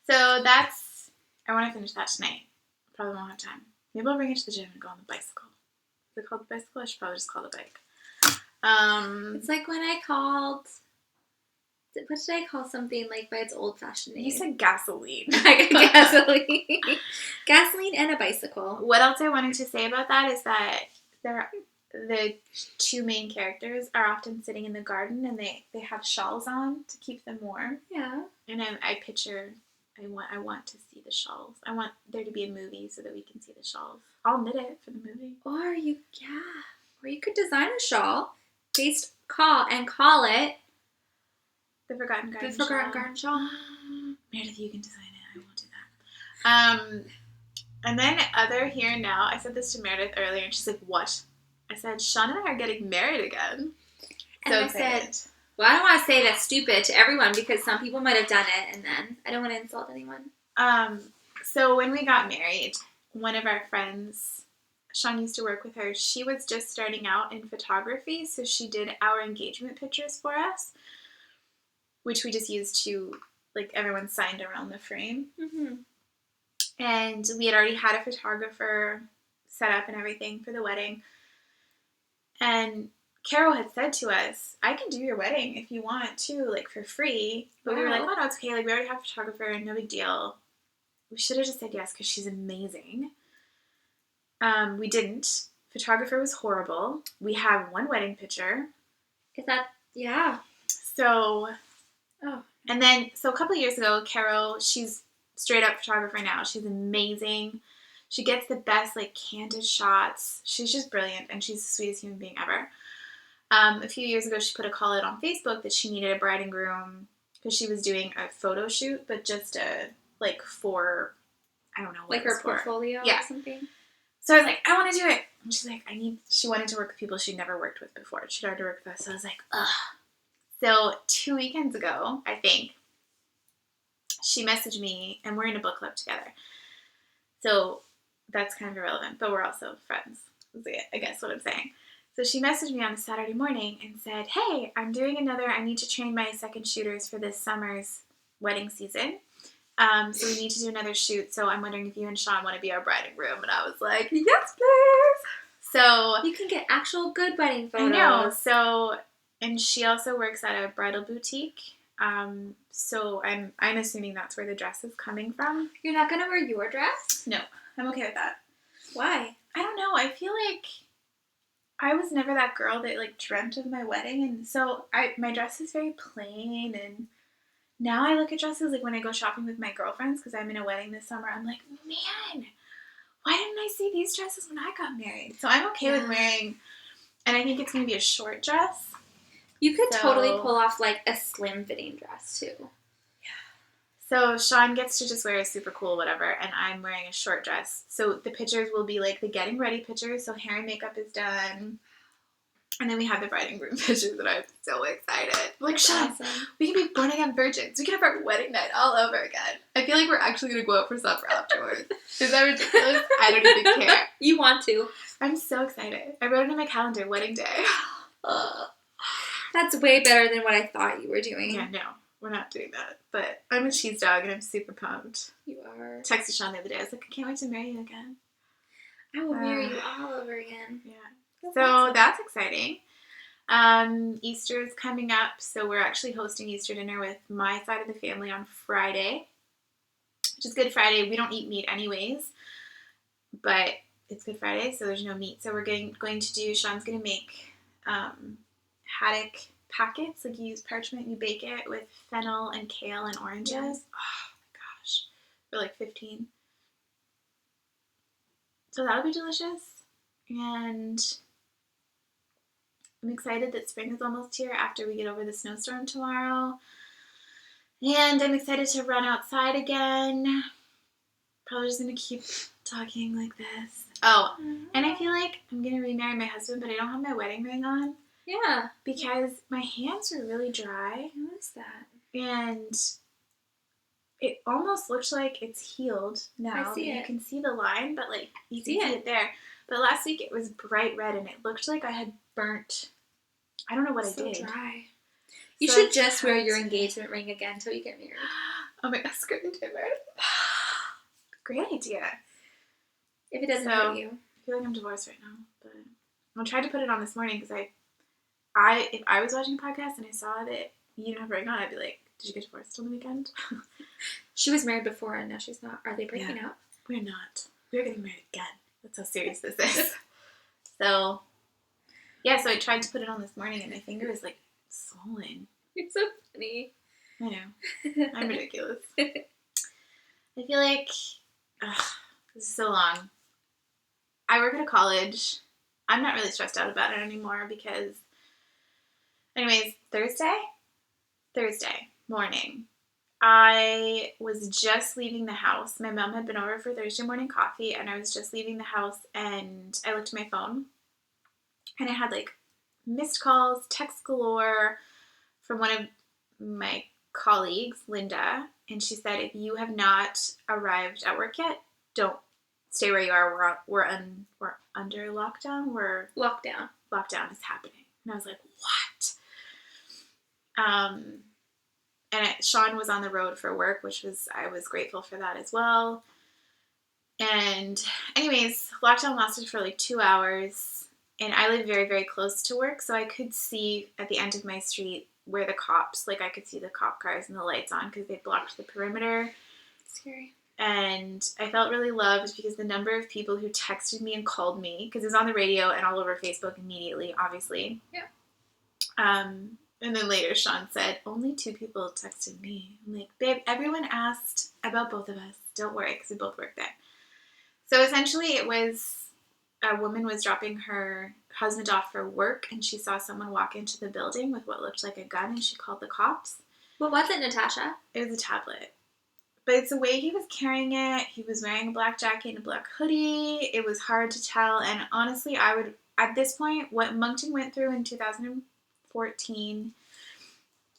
So I want to finish that tonight. Probably won't have time. Maybe I'll bring it to the gym and go on the bicycle. Is it called the bicycle? I should probably just call it a bike. It's like when I called. What did I call something like by its old-fashioned name? You said gasoline. Gasoline. Gasoline and a bicycle. What else I wanted to say about that is that the two main characters are often sitting in the garden, and they have shawls on to keep them warm. Yeah. And I picture, I want to see the shawls. I want there to be a movie so that we can see the shawls. I'll knit it for the movie. Or you could design a shawl call it The Forgotten Garden The Forgotten Garden Shawl. Meredith, you can design it. I won't do that. And then other here and now, I said this to Meredith earlier, and she's like, what? I said, Sean and I are getting married again. And I said, well, I don't want to say that's stupid to everyone because some people might have done it, and then I don't want to insult anyone. So when we got married, one of our friends, Sean used to work with her, she was just starting out in photography, so she did our engagement pictures for us, which we just used to, like, everyone signed around the frame. Mm-hmm. And we had already had a photographer set up and everything for the wedding. And Carol had said to us, I can do your wedding if you want to, like, for free. But we were like, oh, no, it's okay. Like, we already have a photographer, no big deal. We should have just said yes because she's amazing. We didn't. Photographer was horrible. We have one wedding picture. Is that, yeah. So, oh. And then, so a couple of years ago, Carol, she's straight up photographer now. She's amazing. She gets the best, like, candid shots. She's just brilliant, and she's the sweetest human being ever. A few years ago, she put a call out on Facebook that she needed a bride and groom because she was doing a photo shoot, but just for, I don't know what like her portfolio or something. So I was like, I want to do it. And she's like, she wanted to work with people she'd never worked with before. She'd already worked with us. So I was like, ugh. So 2 weekends ago, I think, she messaged me, and we're in a book club together. So that's kind of irrelevant, but we're also friends, is I guess what I'm saying. So she messaged me on a Saturday morning and said, hey, I need to train my second shooters for this summer's wedding season. So we need to do another shoot, so I'm wondering if you and Sean want to be our bride and groom. And I was like, yes, please. So you can get actual good wedding photos. I know. So, and she also works at a bridal boutique. So I'm assuming that's where the dress is coming from. You're not gonna wear your dress? No, I'm okay with that. Why? I don't know. I feel like I was never that girl that, like, dreamt of my wedding, and so my dress is very plain, and now I look at dresses, like, when I go shopping with my girlfriends, because I'm in a wedding this summer, I'm like, man, why didn't I see these dresses when I got married? So I'm okay with wearing, and I think it's going to be a short dress. You could totally pull off, like, a slim-fitting dress, too. So Sean gets to just wear a super cool whatever, and I'm wearing a short dress. So the pictures will be, like, the getting ready pictures, so hair and makeup is done. And then we have the bride and groom pictures, and I'm so excited. Like, Sean, we can be born again virgins. We can have our wedding night all over again. I feel like we're actually going to go out for supper afterwards. Is that ridiculous? I don't even care. You want to. I'm so excited. I wrote it in my calendar, wedding day. That's way better than what I thought you were doing. Yeah, no. We're not doing that. But I'm a cheese dog, and I'm super pumped. You are. Texted Sean the other day. I was like, I can't wait to marry you again. I will marry you all over again. Yeah. So that's exciting. Easter is coming up, so we're actually hosting Easter dinner with my side of the family on Friday, which is Good Friday. We don't eat meat anyways, but it's Good Friday, so there's no meat. So we're going to do, Sean's going to make haddock packets. Like you use parchment, you bake it with fennel and kale and oranges. Yeah. Oh my gosh, for like 15. So that'll be delicious. And I'm excited that spring is almost here after we get over the snowstorm tomorrow. And I'm excited to run outside again. Probably just going to keep talking like this. Oh, and I feel like I'm going to remarry my husband, but I don't have my wedding ring on. Yeah. Because my hands are really dry. I noticed that. And it almost looks like it's healed now. I see it. You can see the line, but like you can See see it there. But last week it was bright red and it looked like I had burnt. I don't know what I did. Dry. You So should just wear your engagement ring again until you get married. Oh my gosh, screw it, Great idea. If it doesn't So, hurt you. I feel like I'm divorced right now, but I tried to put it on this morning because if I was watching a podcast and I saw that you don't have a ring on, I'd be like, did you get divorced on the weekend? She was married before and now she's not. Are they breaking up? We're not. We're getting married again. That's how serious this is. So, yeah, so I tried to put it on this morning and my finger is like swollen. You're so funny. I know. I'm ridiculous. I feel like this is so long. I work at a college. I'm not really stressed out about it anymore because, anyways, Thursday morning, I was just leaving the house. My mom had been over for Thursday morning coffee, and I was just leaving the house, and I looked at my phone, and I had like missed calls, text galore from one of my colleagues, Linda, and she said, if you have not arrived at work yet, don't stay where you are. We're under lockdown. Lockdown is happening. And I was like, what? Sean was on the road for work, I was grateful for that as well. And anyways, lockdown lasted for like 2 hours, and I live very, very close to work, so I could see at the end of my street where the cops, like I could see the cop cars and the lights on because they blocked the perimeter. Scary. And I felt really loved because the number of people who texted me and called me, because it was on the radio and all over Facebook immediately, obviously. Yeah. And then later Sean said, only 2 people texted me. I'm like, babe, everyone asked about both of us. Don't worry, because we both work there. So essentially it was, a woman was dropping her husband off for work, and she saw someone walk into the building with what looked like a gun, and she called the cops. What was it, Natasha? It was a tablet. But it's the way he was carrying it. He was wearing a black jacket and a black hoodie. It was hard to tell. And honestly, I would, at this point, what Moncton went through in 2014,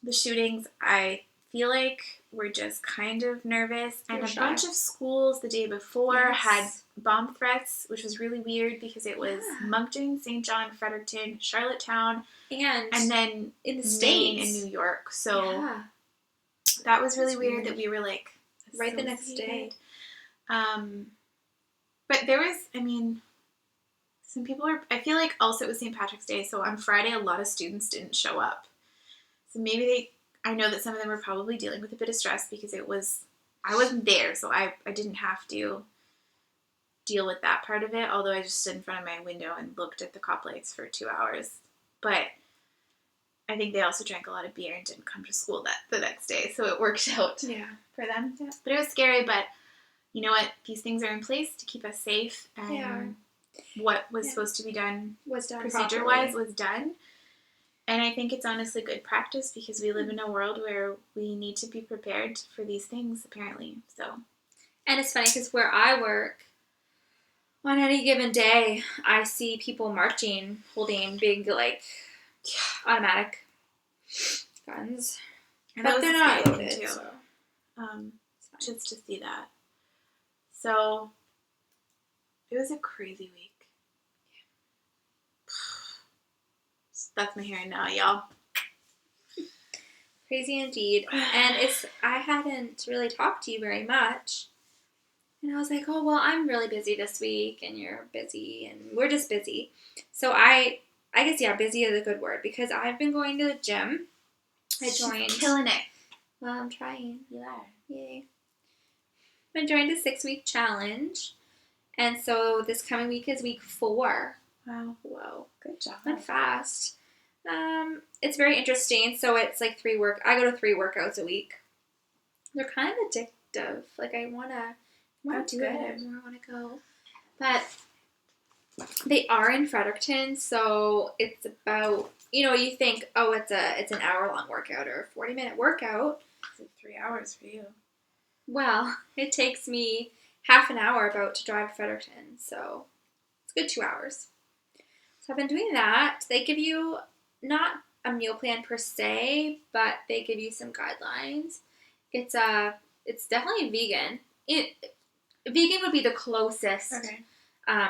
the shootings, I feel like were just kind of nervous. And a bunch of schools the day before had bomb threats, which was really weird because it was Moncton, St. John, Fredericton, Charlottetown, and then in the Maine States and New York. So that was really weird that we were like right the next day. But there was, I mean, some people were, I feel like also it was St. Patrick's Day, so on Friday a lot of students didn't show up. So maybe I know that some of them were probably dealing with a bit of stress because I wasn't there, so I didn't have to deal with that part of it, although I just stood in front of my window and looked at the cop lights for 2 hours. But I think they also drank a lot of beer and didn't come to school the next day, so it worked out for them. Yeah. But it was scary, but you know what? These things are in place to keep us safe, and what was supposed to be done procedure-wise was done. And I think it's honestly good practice because we live in a world where we need to be prepared for these things, apparently. So, and it's funny because where I work, on any given day, I see people marching, holding big, like, automatic guns. And but they're not loaded, too. So. Just to see that. So, it was a crazy week. That's my hair now, y'all. Crazy indeed. And I hadn't really talked to you very much. And I was like, oh, well, I'm really busy this week, and you're busy, and we're just busy. So I guess, busy is a good word, because I've been going to the gym. I joined. She's killing it. Well, I'm trying. You are. Yay. I joined a 6-week challenge, And so this coming week is week 4. Wow. Whoa. Good job. Went fast. It's very interesting. So it's like I go to 3 workouts a week. They're kind of addictive. Like I want That's to do it good. more. I want to go. But they are in Fredericton, so it's about, you think, oh, it's an hour-long workout or a 40-minute workout. It's like 3 hours for you. Well, it takes me half an hour about to drive to Fredericton, so it's a good 2 hours. So I've been doing that. They give you not a meal plan per se, but they give you some guidelines. It's definitely vegan. Vegan would be the closest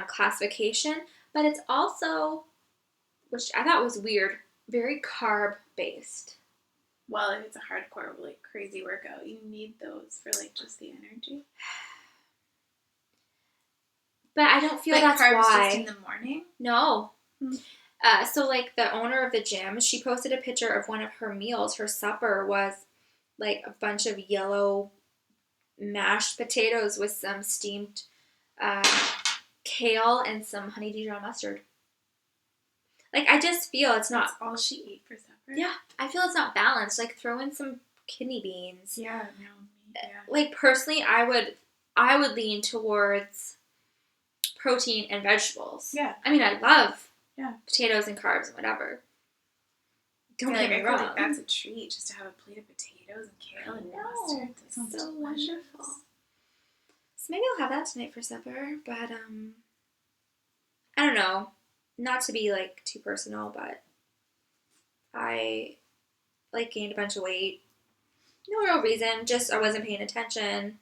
classification, but it's also, which I thought was weird, very carb based. Well, if it's a hardcore, like crazy workout, you need those for like just the energy. But I don't feel like that's carbs why. Just in the morning? No. So like the owner of the gym, she posted a picture of one of her meals. Her supper was like a bunch of yellow mashed potatoes with some steamed kale and some honey Dijon mustard. Like I just feel it's not. That's all she ate for supper? Yeah, I feel it's not balanced. Like throw in some kidney beans. Yeah, no. Yeah. Like personally, I would lean towards protein and vegetables. Yeah. I mean, I love Yeah. potatoes and carbs and whatever. Don't get me I feel wrong. like that's a treat, just to have a plate of potatoes and kale and mustard. That sounds so delicious. wonderful. So maybe I'll have that tonight for supper, but I don't know. Not to be like too personal, but I like gained a bunch of weight. No real reason, just I wasn't paying attention.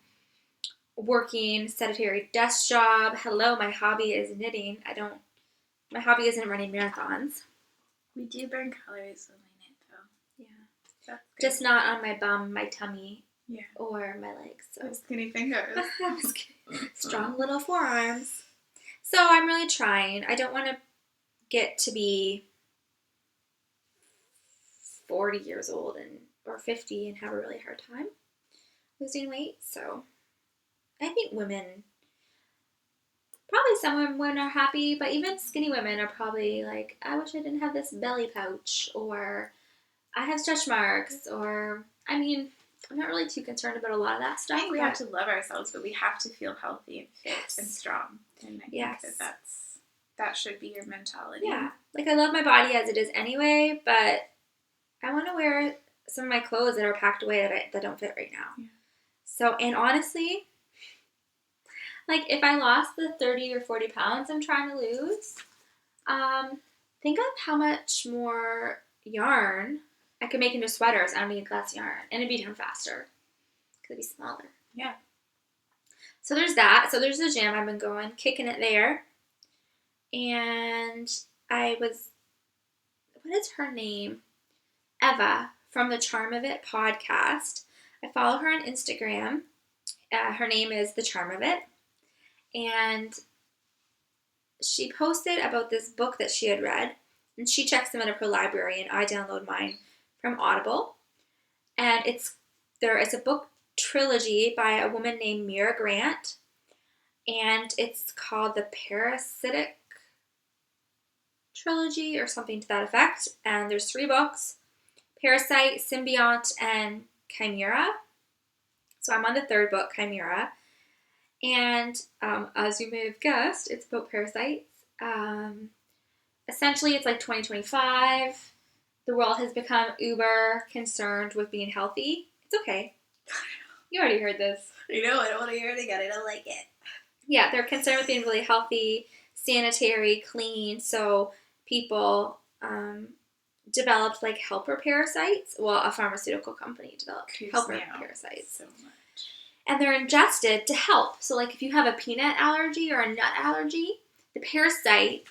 Working sedentary desk job. Hello, my hobby is knitting. My hobby isn't running marathons. We do burn calories when we knit, though. Yeah. That's good. Just not on my bum, my tummy, Yeah. or my legs. So With skinny fingers. strong little forearms. So I'm really trying. I don't want to get to be 40 years old or 50 and have a really hard time losing weight. So I think probably some women are happy, but even skinny women are probably like, I wish I didn't have this belly pouch, or I have stretch marks, or, I mean, I'm not really too concerned about a lot of that I stuff. think we have to love ourselves, but we have to feel healthy and fit and strong. And I think that should be your mentality. Yeah. Like, I love my body as it is anyway, but I want to wear some of my clothes that are packed away that don't fit right now. Yeah. So, and honestly, like, if I lost the 30 or 40 pounds I'm trying to lose, think of how much more yarn I could make into sweaters. I need less yarn, and it'd be done faster because it'd be smaller. Yeah. So there's that. So there's the gym I've been going, kicking it there. And what is her name? Eva from the Charm of It podcast. I follow her on Instagram. Her name is The Charm of It. And she posted about this book that she had read. And she checks them out of her library, and I download mine from Audible. And it's a book trilogy by a woman named Mira Grant. And it's called The Parasitic Trilogy or something to that effect. And there's 3 books: Parasite, Symbiont, and Chimera. So I'm on the 3rd book, Chimera. And as you may have guessed, it's about parasites. Essentially, it's like 2025. The world has become uber concerned with being healthy. It's okay. You already heard this. I know, I don't want to hear it again. I don't like it. Yeah, they're concerned with being really healthy, sanitary, clean. So people developed like helper parasites. Well, a pharmaceutical company developed helper parasites. So much. And they're ingested to help. So like if you have a peanut allergy or a nut allergy, the parasite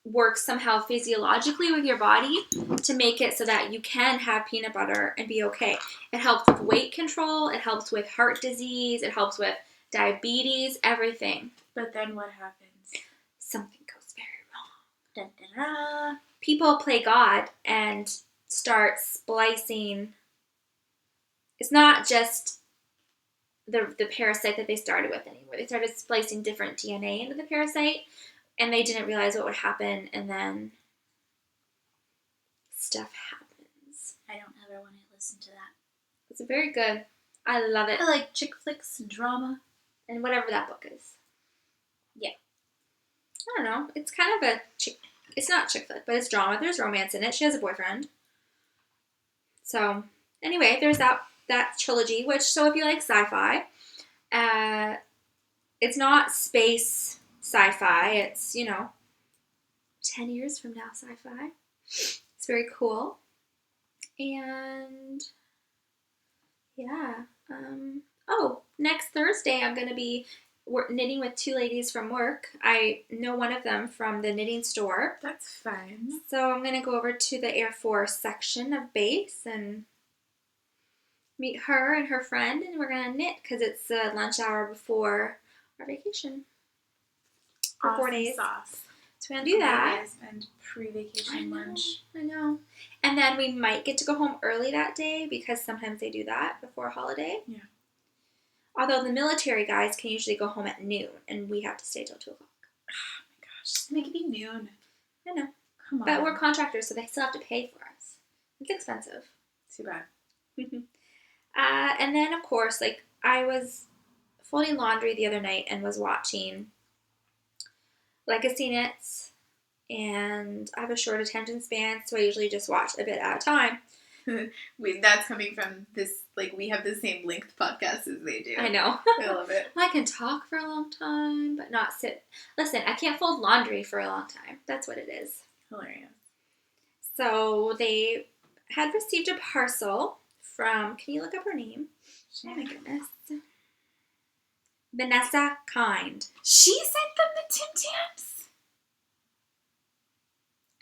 works somehow physiologically with your body to make it so that you can have peanut butter and be okay. It helps with weight control. It helps with heart disease. It helps with diabetes, everything. But then what happens? Something goes very wrong. Dun, dun, dun. People play God and start splicing. It's not just the parasite that they started with anymore. They started splicing different DNA into the parasite, and they didn't realize what would happen, and then stuff happens. I don't ever want to listen to that. It's very good. I love it. I like chick flicks and drama. And whatever that book is. Yeah. I don't know. It's kind of a it's not chick flick, but it's drama. There's romance in it. She has a boyfriend. So, anyway, there's that trilogy, which, so if you like sci-fi, it's not space sci-fi. It's, 10 years from now sci-fi. It's very cool. And, yeah. Next Thursday I'm going to be knitting with 2 ladies from work. I know one of them from the knitting store. That's fun. So I'm going to go over to the Air Force section of base and meet her and her friend, and we're going to knit because it's lunch hour before our vacation for 4 days. Sauce. So we're going to do that. And pre-vacation lunch. I know. And then we might get to go home early that day because sometimes they do that before a holiday. Yeah. Although the military guys can usually go home at noon, and we have to stay till 2 o'clock. Oh my gosh, make it be noon. I know. Come on. But we're contractors, so they still have to pay for us. It's expensive. Too bad. And then, of course, I was folding laundry the other night and was watching Legacy Knits, and I have a short attention span, so I usually just watch a bit at a time. That's coming from this, we have the same length podcast as they do. I know. I love it. I can talk for a long time, but not sit. Listen, I can't fold laundry for a long time. That's what it is. Hilarious. So they had received a parcel from, can you look up her name? Oh my goodness. Vanessa Kind. She sent them the Tim Tams?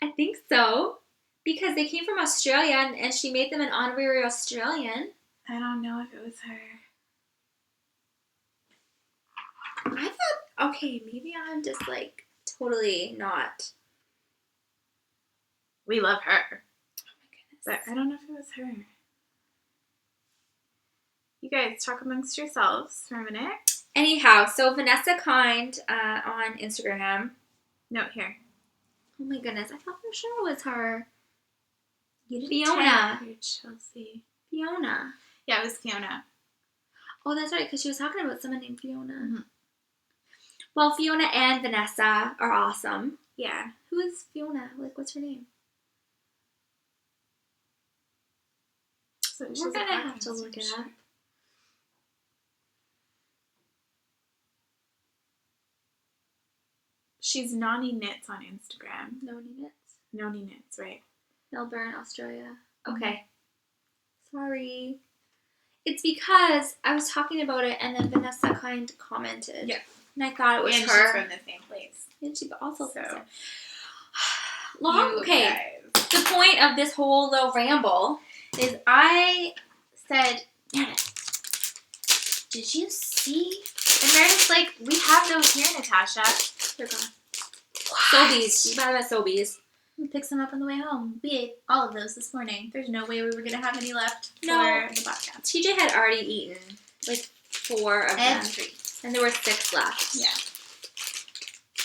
I think so. Because they came from Australia, and she made them an honorary Australian. I don't know if it was her. I thought, okay, maybe I'm just totally not. We love her. Oh my goodness. But I don't know if it was her. You guys talk amongst yourselves for a minute. Anyhow, so Vanessa Kind on Instagram. No, here. Oh my goodness, I thought for sure it was her. You didn't Fiona. tag her, Chelsea. Fiona. Yeah, it was Fiona. Oh, that's right, because she was talking about someone named Fiona. Mm-hmm. Well, Fiona and Vanessa are awesome. Yeah. Who is Fiona? What's her name? So We're going to have to look it up. She's Noni Knits on Instagram. Noni Knits. Noni Knits, right. Melbourne, Australia. Okay. Mm-hmm. Sorry. It's because I was talking about it and then Vanessa Kind commented. Yeah. And I thought it was and her. she's from the same place. And she also So. Okay. Guys. The point of this whole little ramble is I said, damn it. Did you see? And Meredith's like, we have those here, Natasha. They're gone. What? Sobeys. You bought them at Sobeys. We picked some up on the way home. We ate all of those this morning. There's no way we were going to have any left No. for the podcast. TJ had already eaten 4 of them. And there were 6 left. Yeah.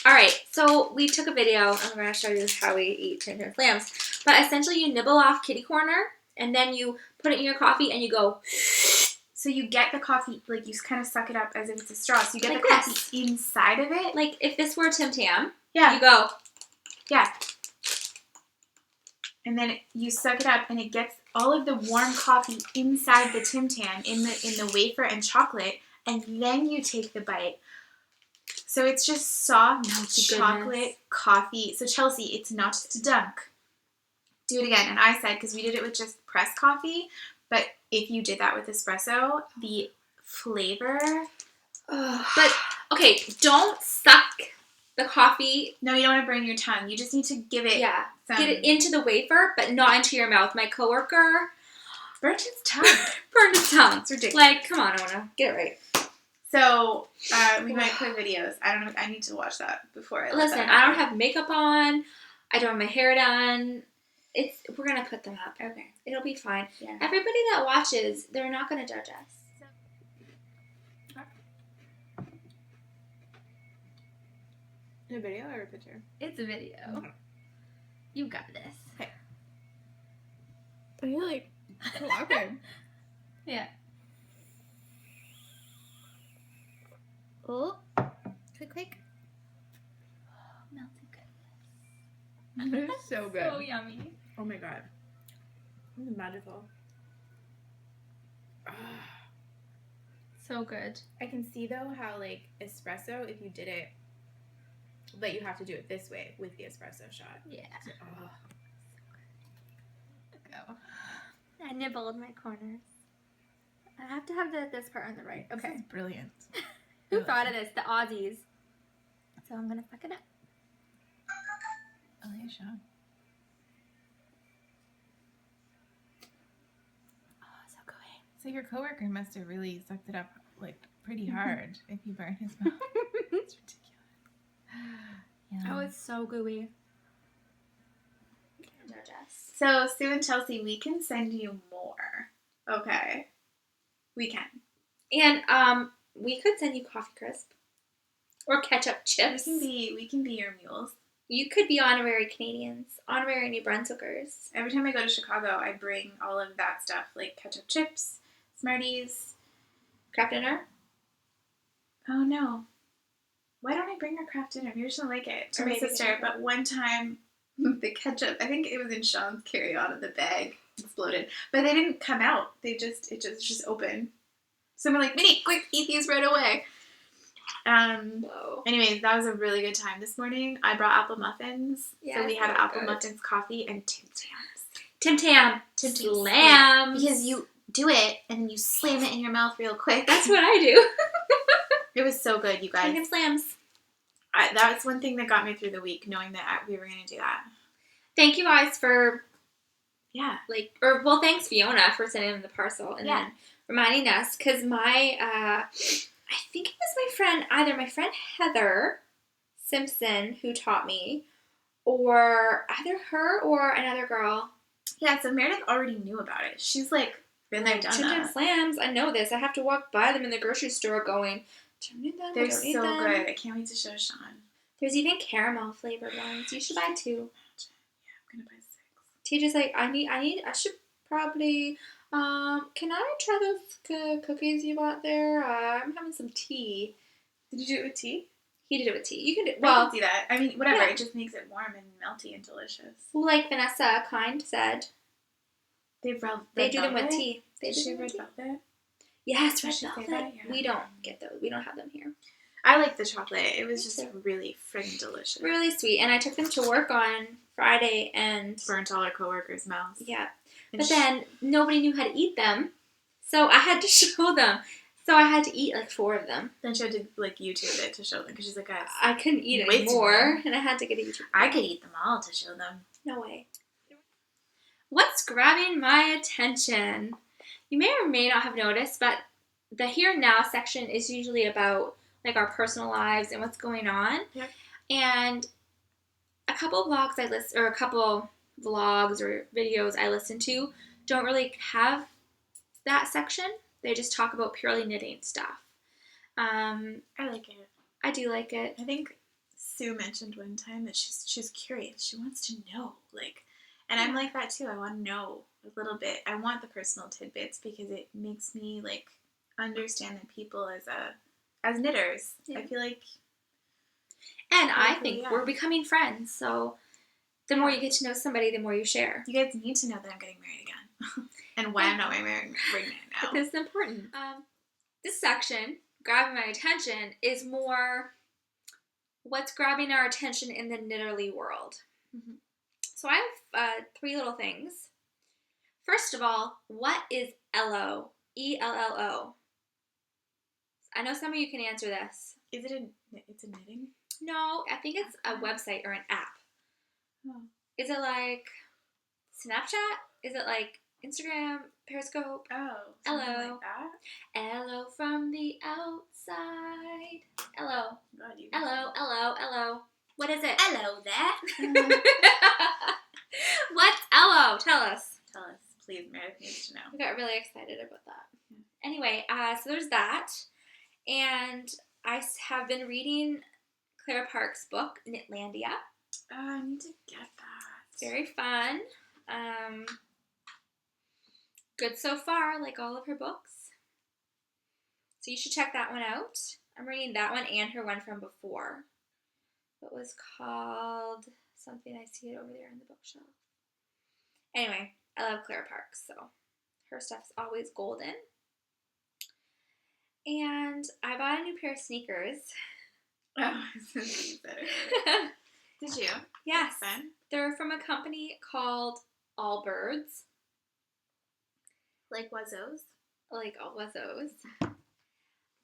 Alright, so we took a video, and we're going to show you how we eat Tim Tams lambs. But essentially, you nibble off kitty corner, and then you put it in your coffee, and you go. So you get the coffee, you kind of suck it up as if it's a straw. So you get Like the coffee this. inside of it. Like, if this were a Tim Tam, Yeah. you go. Yeah. And then you suck it up, and it gets all of the warm coffee inside the Tim Tam in the wafer and chocolate, and then you take the bite. So it's just soft chocolate coffee. So Chelsea, it's not just a dunk. Do it again. And I said, because we did it with just pressed coffee, but if you did that with espresso, the flavor. But, okay, don't suck the coffee. No, you don't want to burn your tongue. You just need to give it. Yeah. Some... Get it into the wafer, but not into your mouth. My coworker burnt his tongue. burned his tongue. It's ridiculous. Like, come on, Ona. Get it right. So, we might put videos. I don't know. I need to watch that before I Listen, I don't have makeup on. I don't have my hair done. We're going to put them up. Okay. It'll be fine. Yeah. Everybody that watches, they're not going to judge us. A video or a picture? It's a video. Okay. You got this. Okay. Are you like... Oh, okay. Yeah. Oh. Quick. Melted goodness. It's so good. So yummy. Oh my god. This is magical. So good. I can see though how like espresso, if you did it, but you have to do it this way with the espresso shot. Yeah. So, Go. I nibbled my corners. I have to have this part on the right. Okay. This is brilliant. Who thought of this? The Aussies. So I'm gonna fuck it up. Alicia. Oh, so gooey. So your coworker must have really sucked it up like pretty hard if you burned his mouth. It's ridiculous. Yeah. Oh, it's so gooey. So Sue and Chelsea, we can send you more. Okay. We can. And we could send you coffee crisp or ketchup chips. We can be your mules. You could be honorary Canadians, honorary New Brunswickers. Every time I go to Chicago, I bring all of that stuff, like ketchup chips, Smarties. Kraft dinner. Oh no. Why don't I bring her Kraft dinner? Maybe she doesn't like it. To Or my maybe sister. they don't. But one time, the ketchup, I think it was in Sean's carry-on, and the bag exploded. But they didn't come out. It just opened. So I'm like, Minnie, quick, eat these right away. Whoa. Anyways, that was a really good time this morning. I brought apple muffins. Yeah, So we had so apple good. muffins, coffee, and Tim Tams. Tim Tam. Tim Tams. Slams. Because you do it and then you slam it in your mouth real quick. That's what I do. It was so good, you guys. Tim slams. That's one thing that got me through the week, knowing that we were going to do that. Thank you guys for Yeah. thanks Fiona for sending them the parcel and then reminding us because I think it was either my friend Heather Simpson who taught me or either her or another girl. Yeah, so Meredith already knew about it. She's like, been there, done Tim Tam that. slams. I know this. I have to walk by them in the grocery store going, do you need them? They're I don't need so them. good. I can't wait to show Sean. There's even caramel flavored ones. You should buy 2. Yeah, I'm going to buy 6. TJ's like, I should probably, can I try those cookies you bought there? I'm having some tea. Did you do it with tea? He did it with tea. You can do, I well, can see that. I mean, whatever. Yeah. It just makes it warm and melty and delicious. like Vanessa Kind said, They they do them with tea. They Did do she them with red tea. velvet? Yes, Did red she say velvet. that? Yeah. We don't get those. We don't have them here. I like the chocolate. It was Me just too. really friggin' delicious. Really sweet. And I took them to work on Friday and Burnt all our coworkers' mouths. yeah. And But then nobody knew how to eat them. So I had to show them. So I had to eat like 4 of them. then she had to like YouTube it to show them because she's like, guys, I couldn't eat Way too anymore. many. And I had to get a YouTube. I could eat them all to show them. No way. What's grabbing my attention? You may or may not have noticed, but the Here and Now section is usually about like our personal lives and what's going on. Yep. And a couple vlogs a couple vlogs or videos I listen to don't really have that section. They just talk about purely knitting stuff. I like it. I do like it. I think Sue mentioned one time that she's curious. She wants to know, like, and I'm like that too. I want to know a little bit. I want the personal tidbits because it makes me like understand the people as knitters. Yeah. I feel like, And I Okay, think yeah. we're becoming friends. So the more you get to know somebody, the more you share. you guys need to know that I'm getting married again, and why I'm not married right now. This is important. This section, grabbing my attention, is more what's grabbing our attention in the knitterly world. Mhm. So I have 3 little things. First of all, what is ELLO? ELLO. I know some of you can answer this. Is it it's a knitting? No, I think it's a website or an app. Oh. Is it like Snapchat? Is it like Instagram, Periscope? Oh, something Hello. like that. Hello from the outside. Hello. God, you. Hello. What is it? Hello there. What's Hello? Tell us. Tell us, please. Meredith needs to know. I got really excited about that. Anyway, so there's that. And I have been reading Clara Park's book, Knitlandia. Oh, I need to get that. Very fun. Good so far, like all of her books. So you should check that one out. I'm reading that one and her one from before. It was called something. I see it over there in the bookshelf. Anyway, I love Clara Park, so her stuff's always golden. And I bought a new pair of sneakers. Oh, this is better. Did you? Yes. That's fun. They're from a company called Allbirds. Like Wazos? Like all of those.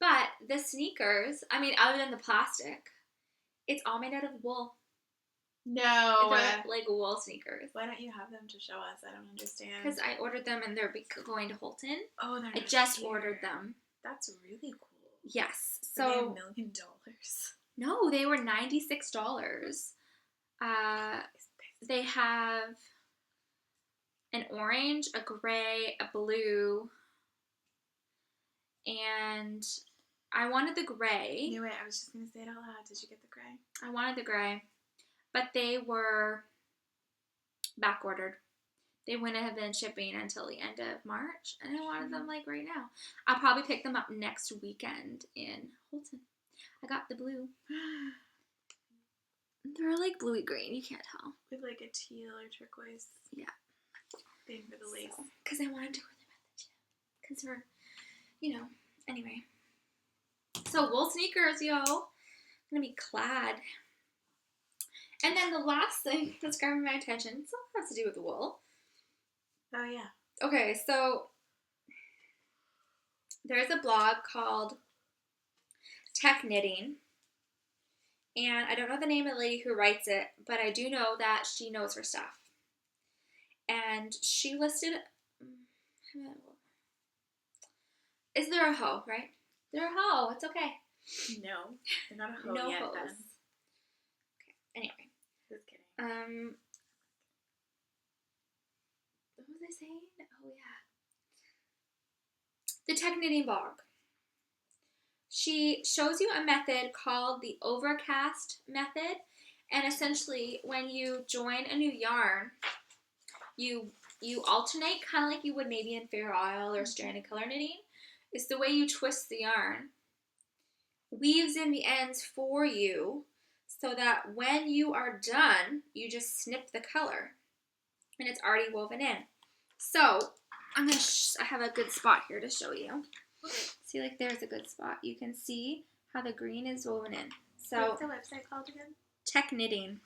But the sneakers, I mean, other than the plastic, it's all made out of wool. No. They're like wool sneakers. Why don't you have them to show us? I don't understand. Because I ordered them and they're going to Holton. Oh, they're I not just here. ordered them. That's really cool. Yes. Were they So $1 million? no, they were $96. They have an orange, a gray, a blue, and I wanted the gray. Knew it. I was just gonna say it out loud. Did you get the gray? I wanted the gray, but they were back ordered. They wouldn't have been shipping until the end of March, and I wanted them like right now. I'll probably pick them up next weekend in Holton. I got the blue. They're like bluey green. You can't tell. With like a teal or turquoise. Yeah. Thing for the lace. Because I wanted to wear them at the gym. Because we're, anyway. So wool sneakers, yo. I'm going to be clad. And then the last thing that's grabbing my attention, still has to do with the wool. Oh, yeah. Okay, so there's a blog called Tech Knitting. And I don't know the name of the lady who writes it, but I do know that she knows her stuff. And she listed, is there a hoe, right? They're a hoe, it's okay. No. They're not a hoe No yet, hoes. then. Okay, anyway. Just kidding. What was I saying? Oh, yeah. The Tech Knitting blog. She shows you a method called the overcast method. And essentially, when you join a new yarn, you alternate, kind of like you would maybe in Fair Isle or stranded color knitting. It's the way you twist the yarn. Weaves in the ends for you so that when you are done, you just snip the color. And it's already woven in. So, I have a good spot here to show you. See, like there's a good spot. You can see how the green is woven in. So, what's the website called again? Tech Knitting.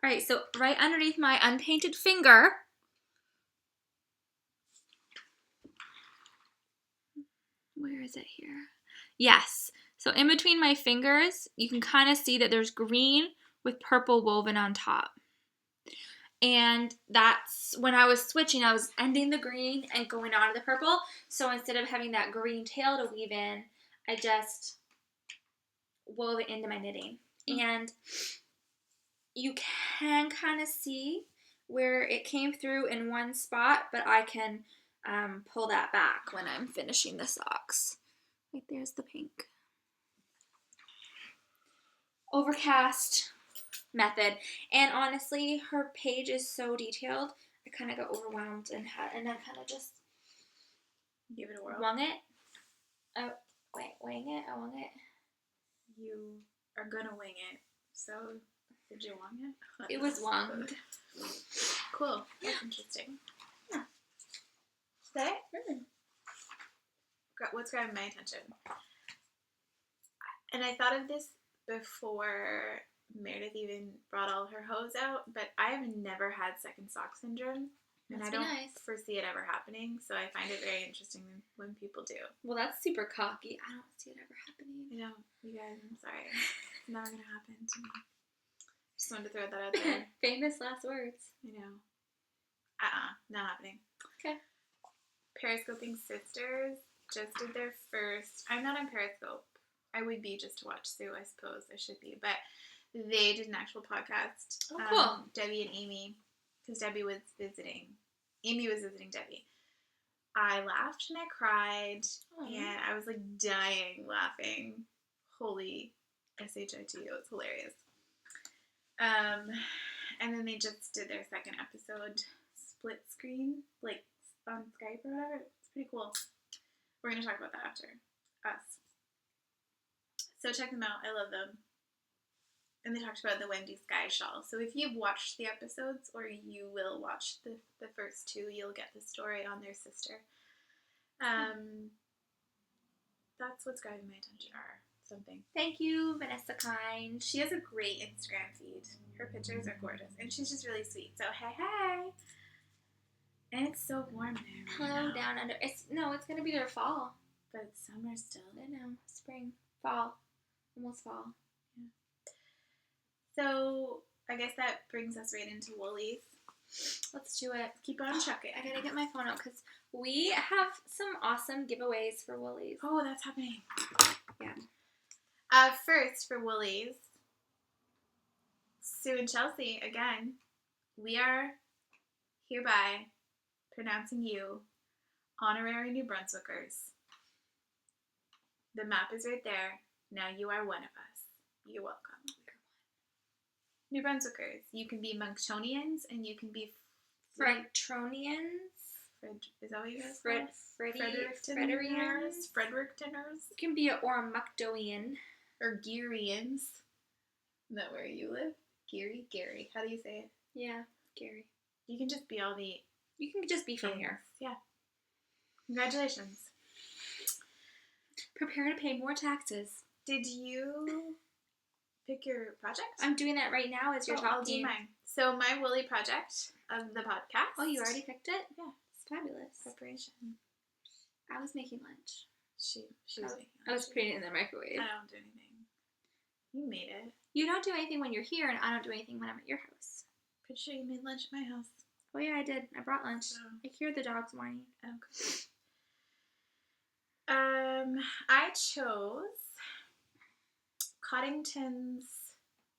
All right, so right underneath my unpainted finger, where is it here? Yes. So in between my fingers, you can kind of see that there's green with purple woven on top. And that's when I was switching, I was ending the green and going on to the purple. So instead of having that green tail to weave in, I just wove it into my knitting. And you can kind of see where it came through in one spot, but I can pull that back when I'm finishing the socks. Like there's the pink. Overcast method. And honestly, her page is so detailed, I kind of got overwhelmed and I kind of just Give it a whirl. wung it. Oh, wait, wing it? I wung it. You are gonna wing it. So, did you wing it? It was wunged. Cool. That's interesting. Yeah. Is that it? What's grabbing my attention? And I thought of this before Meredith even brought all her hose out, but I have never had second sock syndrome. And Must I be don't nice. foresee it ever happening, so I find it very interesting when people do. Well, that's super cocky. I don't see it ever happening. I don't. You guys, I'm sorry. It's never going to happen to me. Just wanted to throw that out there. Famous last words. I know. Not happening. Okay. Periscoping Sisters just did their first. I'm not on Periscope. I would be just to watch Sue, I suppose. I should be. But they did an actual podcast. Oh, cool. Debbie and Amy. Because Debbie was visiting. Amy was visiting Debbie. I laughed and I cried. Aww. And I was like dying laughing. Holy SHIT. It was hilarious. And then they just did their second episode split screen, like on Skype or whatever. It's pretty cool. We're going to talk about that after us. So check them out. I love them. And they talked about the Wendy Sky Shawl. So if you've watched the episodes, or you will watch the first two, you'll get the story on their sister. That's what's grabbing my attention, or something. Thank you, Vanessa Kind. She has a great Instagram feed. Her pictures are gorgeous, and she's just really sweet. So hey. And it's so warm there. Hello, down under. It's gonna be their fall. But it's summer still. I know, spring, fall, almost fall. So I guess that brings us right into woolies. Let's do it. Keep on chucking. I gotta get my phone out because we have some awesome giveaways for woolies. Oh, that's happening. Yeah. First for woolies, Sue and Chelsea, again, we are hereby pronouncing you honorary New Brunswickers. The map is right there. Now you are one of us. You're welcome. New Brunswickers. You can be Monktonians, and you can be Fredtronians. Is that what you guys Frederictoners. Frederictoners. You can be or a Muckdoian. Or Gearians. Isn't that where you live? Gary. How do you say it? Yeah, Gary. You can just be all the... You can just be from here. Yeah. Congratulations. Prepare to pay more taxes. Did you pick your project? I'm doing that right now as you're talking. I'll do mine. So my woolly project of the podcast. Oh, you already picked it? Yeah. It's fabulous. Preparation. I was making lunch. She was making I was putting it in the microwave. I don't do anything. You made it. You don't do anything when you're here, and I don't do anything when I'm at your house. Pretty sure you made lunch at my house. Oh yeah, I did. I brought lunch. Oh. I hear the dogs whining. Okay. I chose Coddington's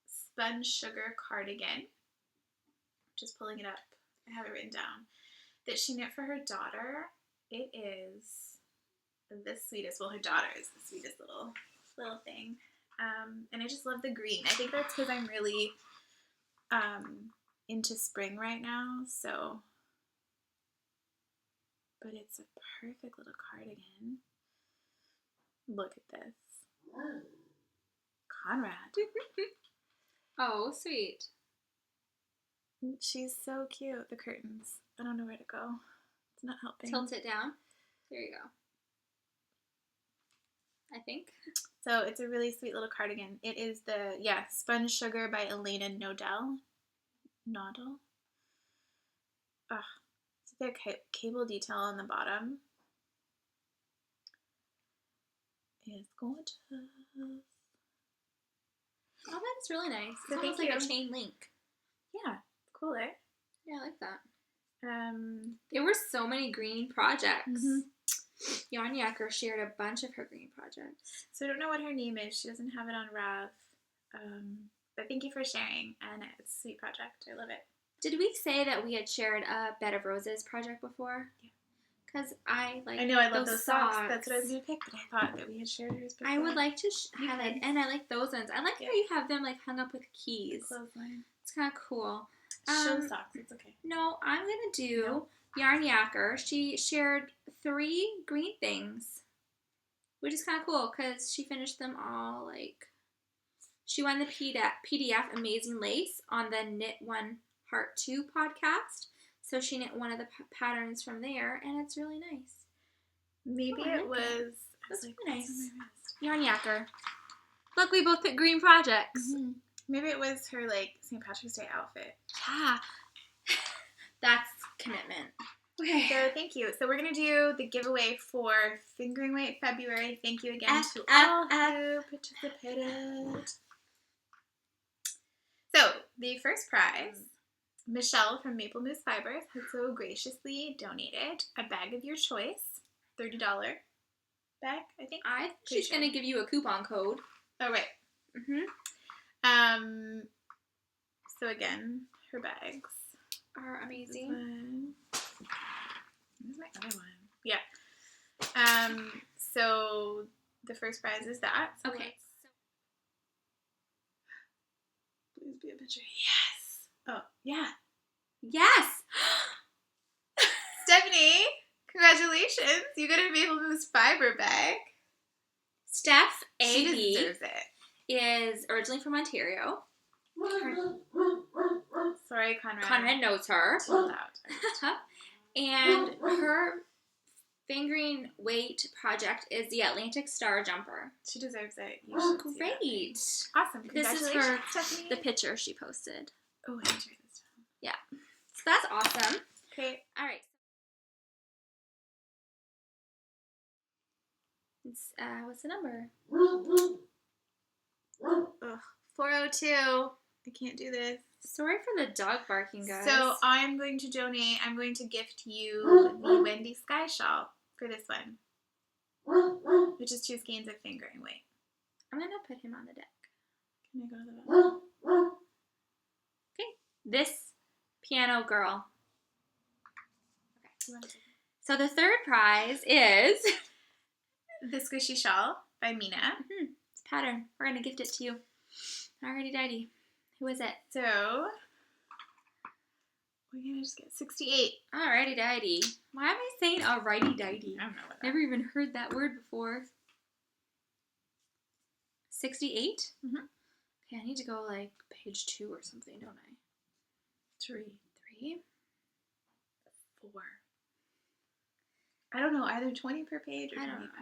Spun Sugar Cardigan. Just pulling it up. I have it written down. That she knit for her daughter. It is the sweetest. Well, her daughter is the sweetest little thing. And I just love the green. I think that's because I'm really into spring right now. So, but it's a perfect little cardigan. Look at this. Conrad. Oh, sweet. She's so cute. The curtains. I don't know where to go. It's not helping. Tilt it down. There you go. I think. So it's a really sweet little cardigan. It is the, Spun Sugar by Elena Nodell. It's their cable detail on the bottom. It's gorgeous. Oh, that's really nice. So It's almost thank like a you. chain link. Yeah, it's cool, eh? Yeah, I like that. There were so many green projects. Jan Yacker shared a bunch of her green projects. So I don't know what her name is. She doesn't have it on Rav. But thank you for sharing, and it's a sweet project. I love it. Did we say that we had shared a Bed of Roses project before? Yeah. Because I love those socks. That's what I was going to pick, but I thought that we had shared hers before. I would like to highlight, and I like those ones. I like how you have them like hung up with keys. Clothesline. It's kind of cool. Show socks. It's okay. No, I'm going to do Yarn Yacker. She shared 3 green things, which is kind of cool because she finished them all like... She won the PDF Amazing Lace on the Knit One Heart 2 podcast. So she knit one of the patterns from there, and it's really nice. Maybe it was... That's really nice. Yarn Yacker. Look, we both picked green projects. Mm-hmm. Maybe it was her, St. Patrick's Day outfit. Yeah. That's commitment. Okay. So thank you. So we're going to do the giveaway for Fingering Weight February. Thank you again to all who participated. So the first prize... Michelle from Maple Moose Fibers has so graciously donated a bag of your choice, $30 bag, I think. She's going to give you a coupon code. Oh, right. Mm-hmm. So again, her bags are amazing. Where's my other one? Yeah. So the first prize is that. So okay. picture. Yes. Oh, yeah. Yes. Stephanie, congratulations. You got a Maple Mousse fiber bag. Steph She AB deserves it. is originally from Ontario. Sorry, Conrad. Conrad knows her. Too loud. And her fingering weight project is the Atlantic Star Jumper. She deserves it. You Oh, should see that. great. Awesome. This is Congratulations, her, Stephanie. the picture she posted. Oh, I enjoyed this one. Yeah. So that's awesome. Okay. All right. It's, what's the number? Ugh. 402. I can't do this. Sorry for the dog barking, guys. So I'm going to donate. I'm going to gift you the Wendy Sky Shawl for this one, which is 2 skeins of fingering weight. I'm going to put him on the deck. Can I go to the bathroom? Okay. This piano girl. Okay. So the third prize is The Squishy Shawl by Mina. It's a pattern. We're going to gift it to you. Alrighty, dighty. Who is it? So we're going to just get 68. Alrighty, dighty. Why am I saying alrighty, dighty? I don't know what that Never even heard that word before. 68? Mhm. Okay, I need to go like page 2 or something, don't I? 3, 3? 4. I don't know, either 20 per page or I don't 25.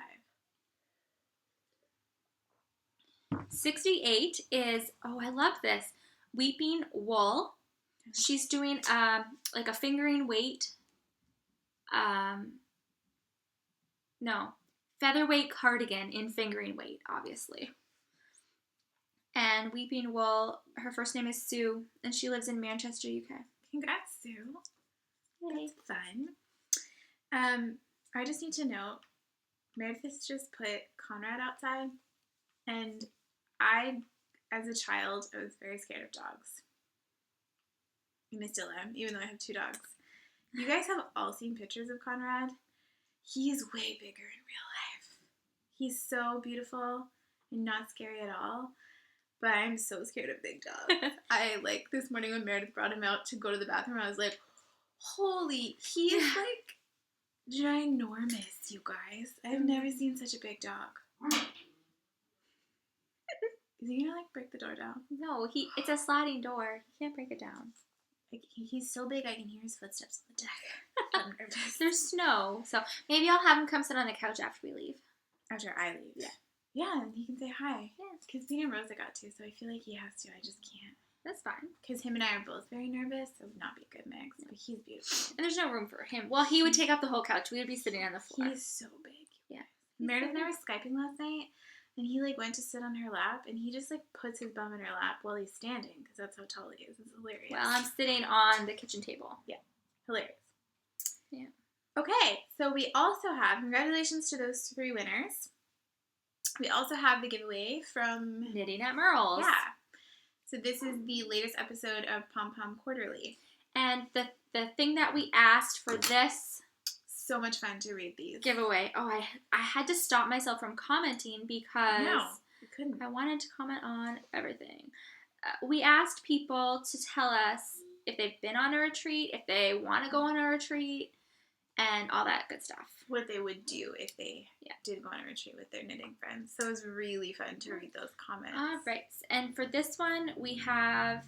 know. 68 is, oh, I love this. Weeping Wool. She's doing like a fingering weight. No, featherweight cardigan in fingering weight, obviously. And Weeping Wool, her first name is Sue, and she lives in Manchester, UK. Congrats, Sue. Yay. That's fun. I just need to note, Meredith has just put Conrad outside, and I, as a child, I was very scared of dogs. And I still am, even though I have 2 dogs. You guys have all seen pictures of Conrad. He is way bigger in real life. He's so beautiful and not scary at all. But I'm so scared of big dogs. This morning when Meredith brought him out to go to the bathroom, I was like, holy, he is ginormous, you guys. I've never seen such a big dog. Is he gonna break the door down? No, it's a sliding door. He can't break it down. He's so big I can hear his footsteps on the deck. I'm nervous. There's snow, so maybe I'll have him come sit on the couch after we leave. After I leave. Yeah. Yeah, and he can say hi. Yeah. Because me and Rosa got to, so I feel like he has to. I just can't. That's fine. Because him and I are both very nervous. It would not be a good mix, but he's beautiful. And there's no room for him. Well, he would take up the whole couch. We would be sitting on the floor. He's so big. Yeah. Meredith and I were Skyping last night, and he went to sit on her lap, and he just puts his bum in her lap while he's standing, because that's how tall he is. It's hilarious. Well, I'm sitting on the kitchen table. Yeah. Hilarious. Yeah. Okay, so we also have, congratulations to those 3 winners. We also have the giveaway from Knitting at Merle's. Yeah. So this is the latest episode of Pom Pom Quarterly. And the thing that we asked for this So much fun to read these. giveaway. Oh, I had to stop myself from commenting because No, you couldn't. I wanted to comment on everything. We asked people to tell us if they've been on a retreat, if they want to go on a retreat, and all that good stuff. What they would do if they did go on a retreat with their knitting friends. So it was really fun to read those comments. All right. And for this one, we have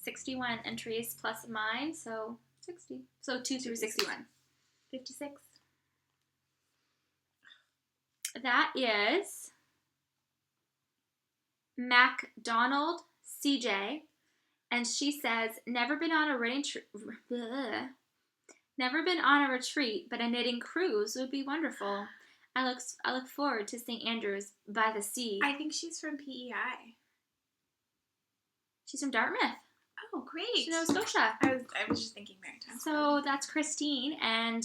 61 entries plus mine, so 60. So 2 through 61. 56. That is MacDonald CJ, and she says, never been on a retreat, but a knitting cruise would be wonderful. I look forward to St. Andrews by the sea. I think she's from PEI. She's from Dartmouth, Oh, great. Nova Scotia. I was just thinking maritime. So that's Christine, and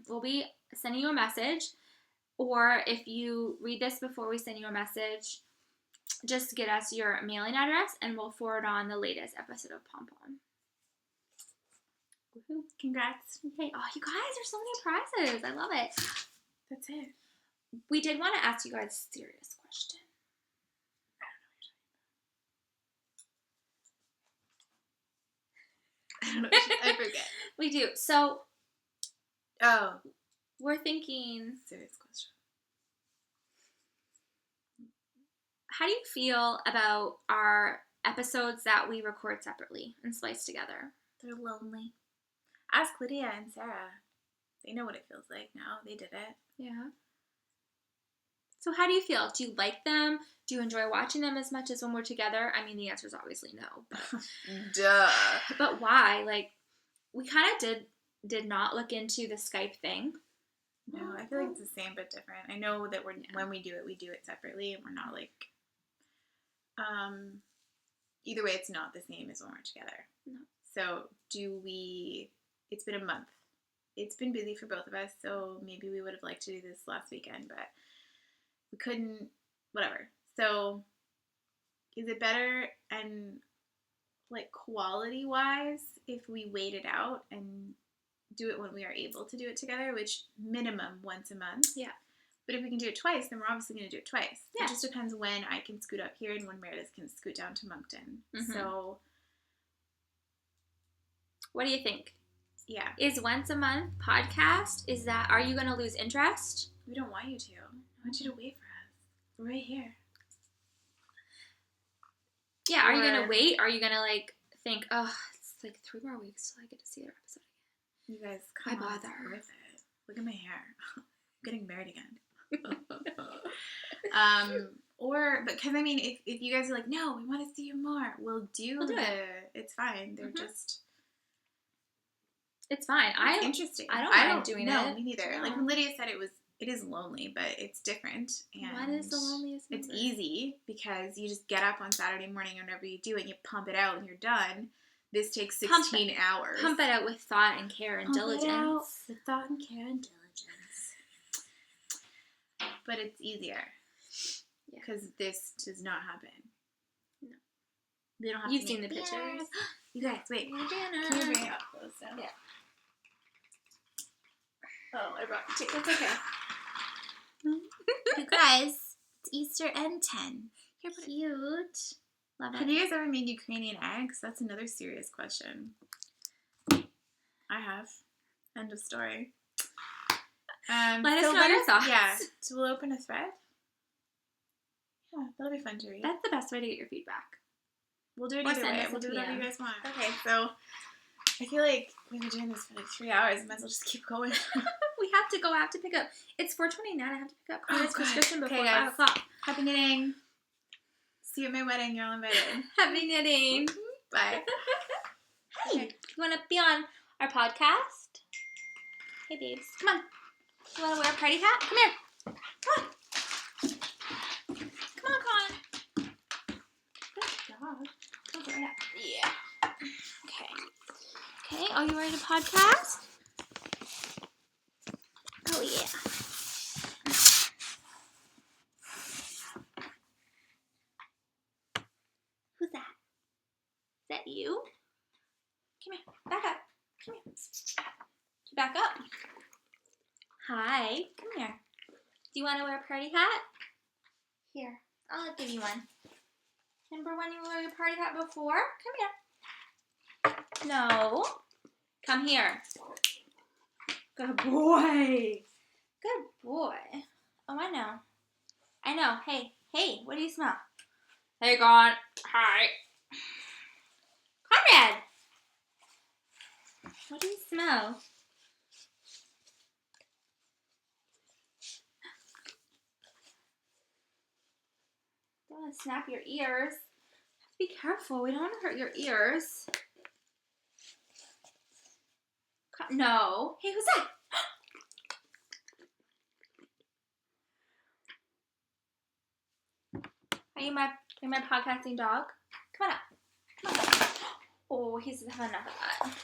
we'll be sending you a message, or if you read this before we send you a message, just get us your mailing address, and we'll forward on the latest episode of Pom Pom. Woohoo. Congrats. Okay. Oh, you guys, there's so many prizes. I love it. That's it. We did want to ask you guys a serious question. I don't know. I forget. We do. So Oh, we're thinking, serious question. how do you feel about our episodes that we record separately and splice together? They're lonely. Ask Lydia and Sarah. They know what it feels like now. They did it. Yeah. So how do you feel? Do you like them? Do you enjoy watching them as much as when we're together? I mean, the answer is obviously no. But, Duh. but why? Like, we kind of did not look into the Skype thing. No, I feel like it's the same but different. I know that when we do it separately, and we're not like. Either way, it's not the same as when we're together. No. So it's been a month. It's been busy for both of us, so maybe we would have liked to do this last weekend, but we couldn't, whatever. So is it better and like quality-wise if we wait it out and do it when we are able to do it together, which minimum once a month? Yeah. But if we can do it twice, then we're obviously going to do it twice. Yeah. It just depends when I can scoot up here and when Meredith can scoot down to Moncton. Mm-hmm. So, what do you think? yeah. Is once a month podcast, are you going to lose interest? We don't want you to. I want you to wait for us. We're right here. Yeah, are you going to wait? Are you going to like think, oh, it's like 3 more weeks till I get to see their episode again? You guys, come on. It's worth it. Look at my hair. I'm getting married again. Because I mean, if you guys are like, no, we want to see you more, we'll do it. It's fine. They're just. It's fine. It's interesting. I don't mind doing it. No, me neither. No. Like when Lydia said it is lonely, but it's different. And what is the loneliest number? It's easy because you just get up on Saturday morning or whenever you do it, and you pump it out and you're done. This takes 16 hours. Pump it out with thought and care and diligence. It out with thought and care and diligence. But it's easier. Because this does not happen. No. They don't have You've to seen the make pictures. dinners. You guys, wait. Dinner. Can you bring it up close down? Yeah. Oh, I brought two. That's okay. You guys, it's Easter and 10. Here, put it. Cute. Love Have it. you guys ever made Ukrainian eggs? That's another serious question. I have. End of story. Let us know your thoughts. Yeah. So we'll open a thread. Yeah, that'll be fun to read. That's the best way to get your feedback. We'll do it Or either send way. us a We'll do whatever PM. you guys want. Okay, so I feel like we've been doing this for like 3 hours. Might as well just keep going. We have to go. I have to pick up. It's 4:29. I have to pick up Claire's prescription before 5 guys. o'clock. Happy knitting. See you at my wedding. You're all invited. Happy knitting. Bye. Hey, you want to be on our podcast? Hey, babes. Come on. You want to wear a party hat? Come here. Come on. Come on. Good dog. Go for it. Yeah. Okay. Okay. Are you ready to podcast? Oh, yeah. Who's that? Is that you? Come here. Back up. Come here. Back up. Hi. Come here. Do you want to wear a party hat? Here. I'll give you one. Remember when you wore your party hat before? Come here. No. Come here. Good boy. Good boy. Oh, I know. I know. Hey. Hey, what do you smell? Hey, gone. Hi. Conrad. What do you smell? Don't want to snap your ears. Be careful. We don't want to hurt your ears. No. Hey, who's that? Are you my podcasting dog? Come on up. Come on up. Oh, he's having enough of that.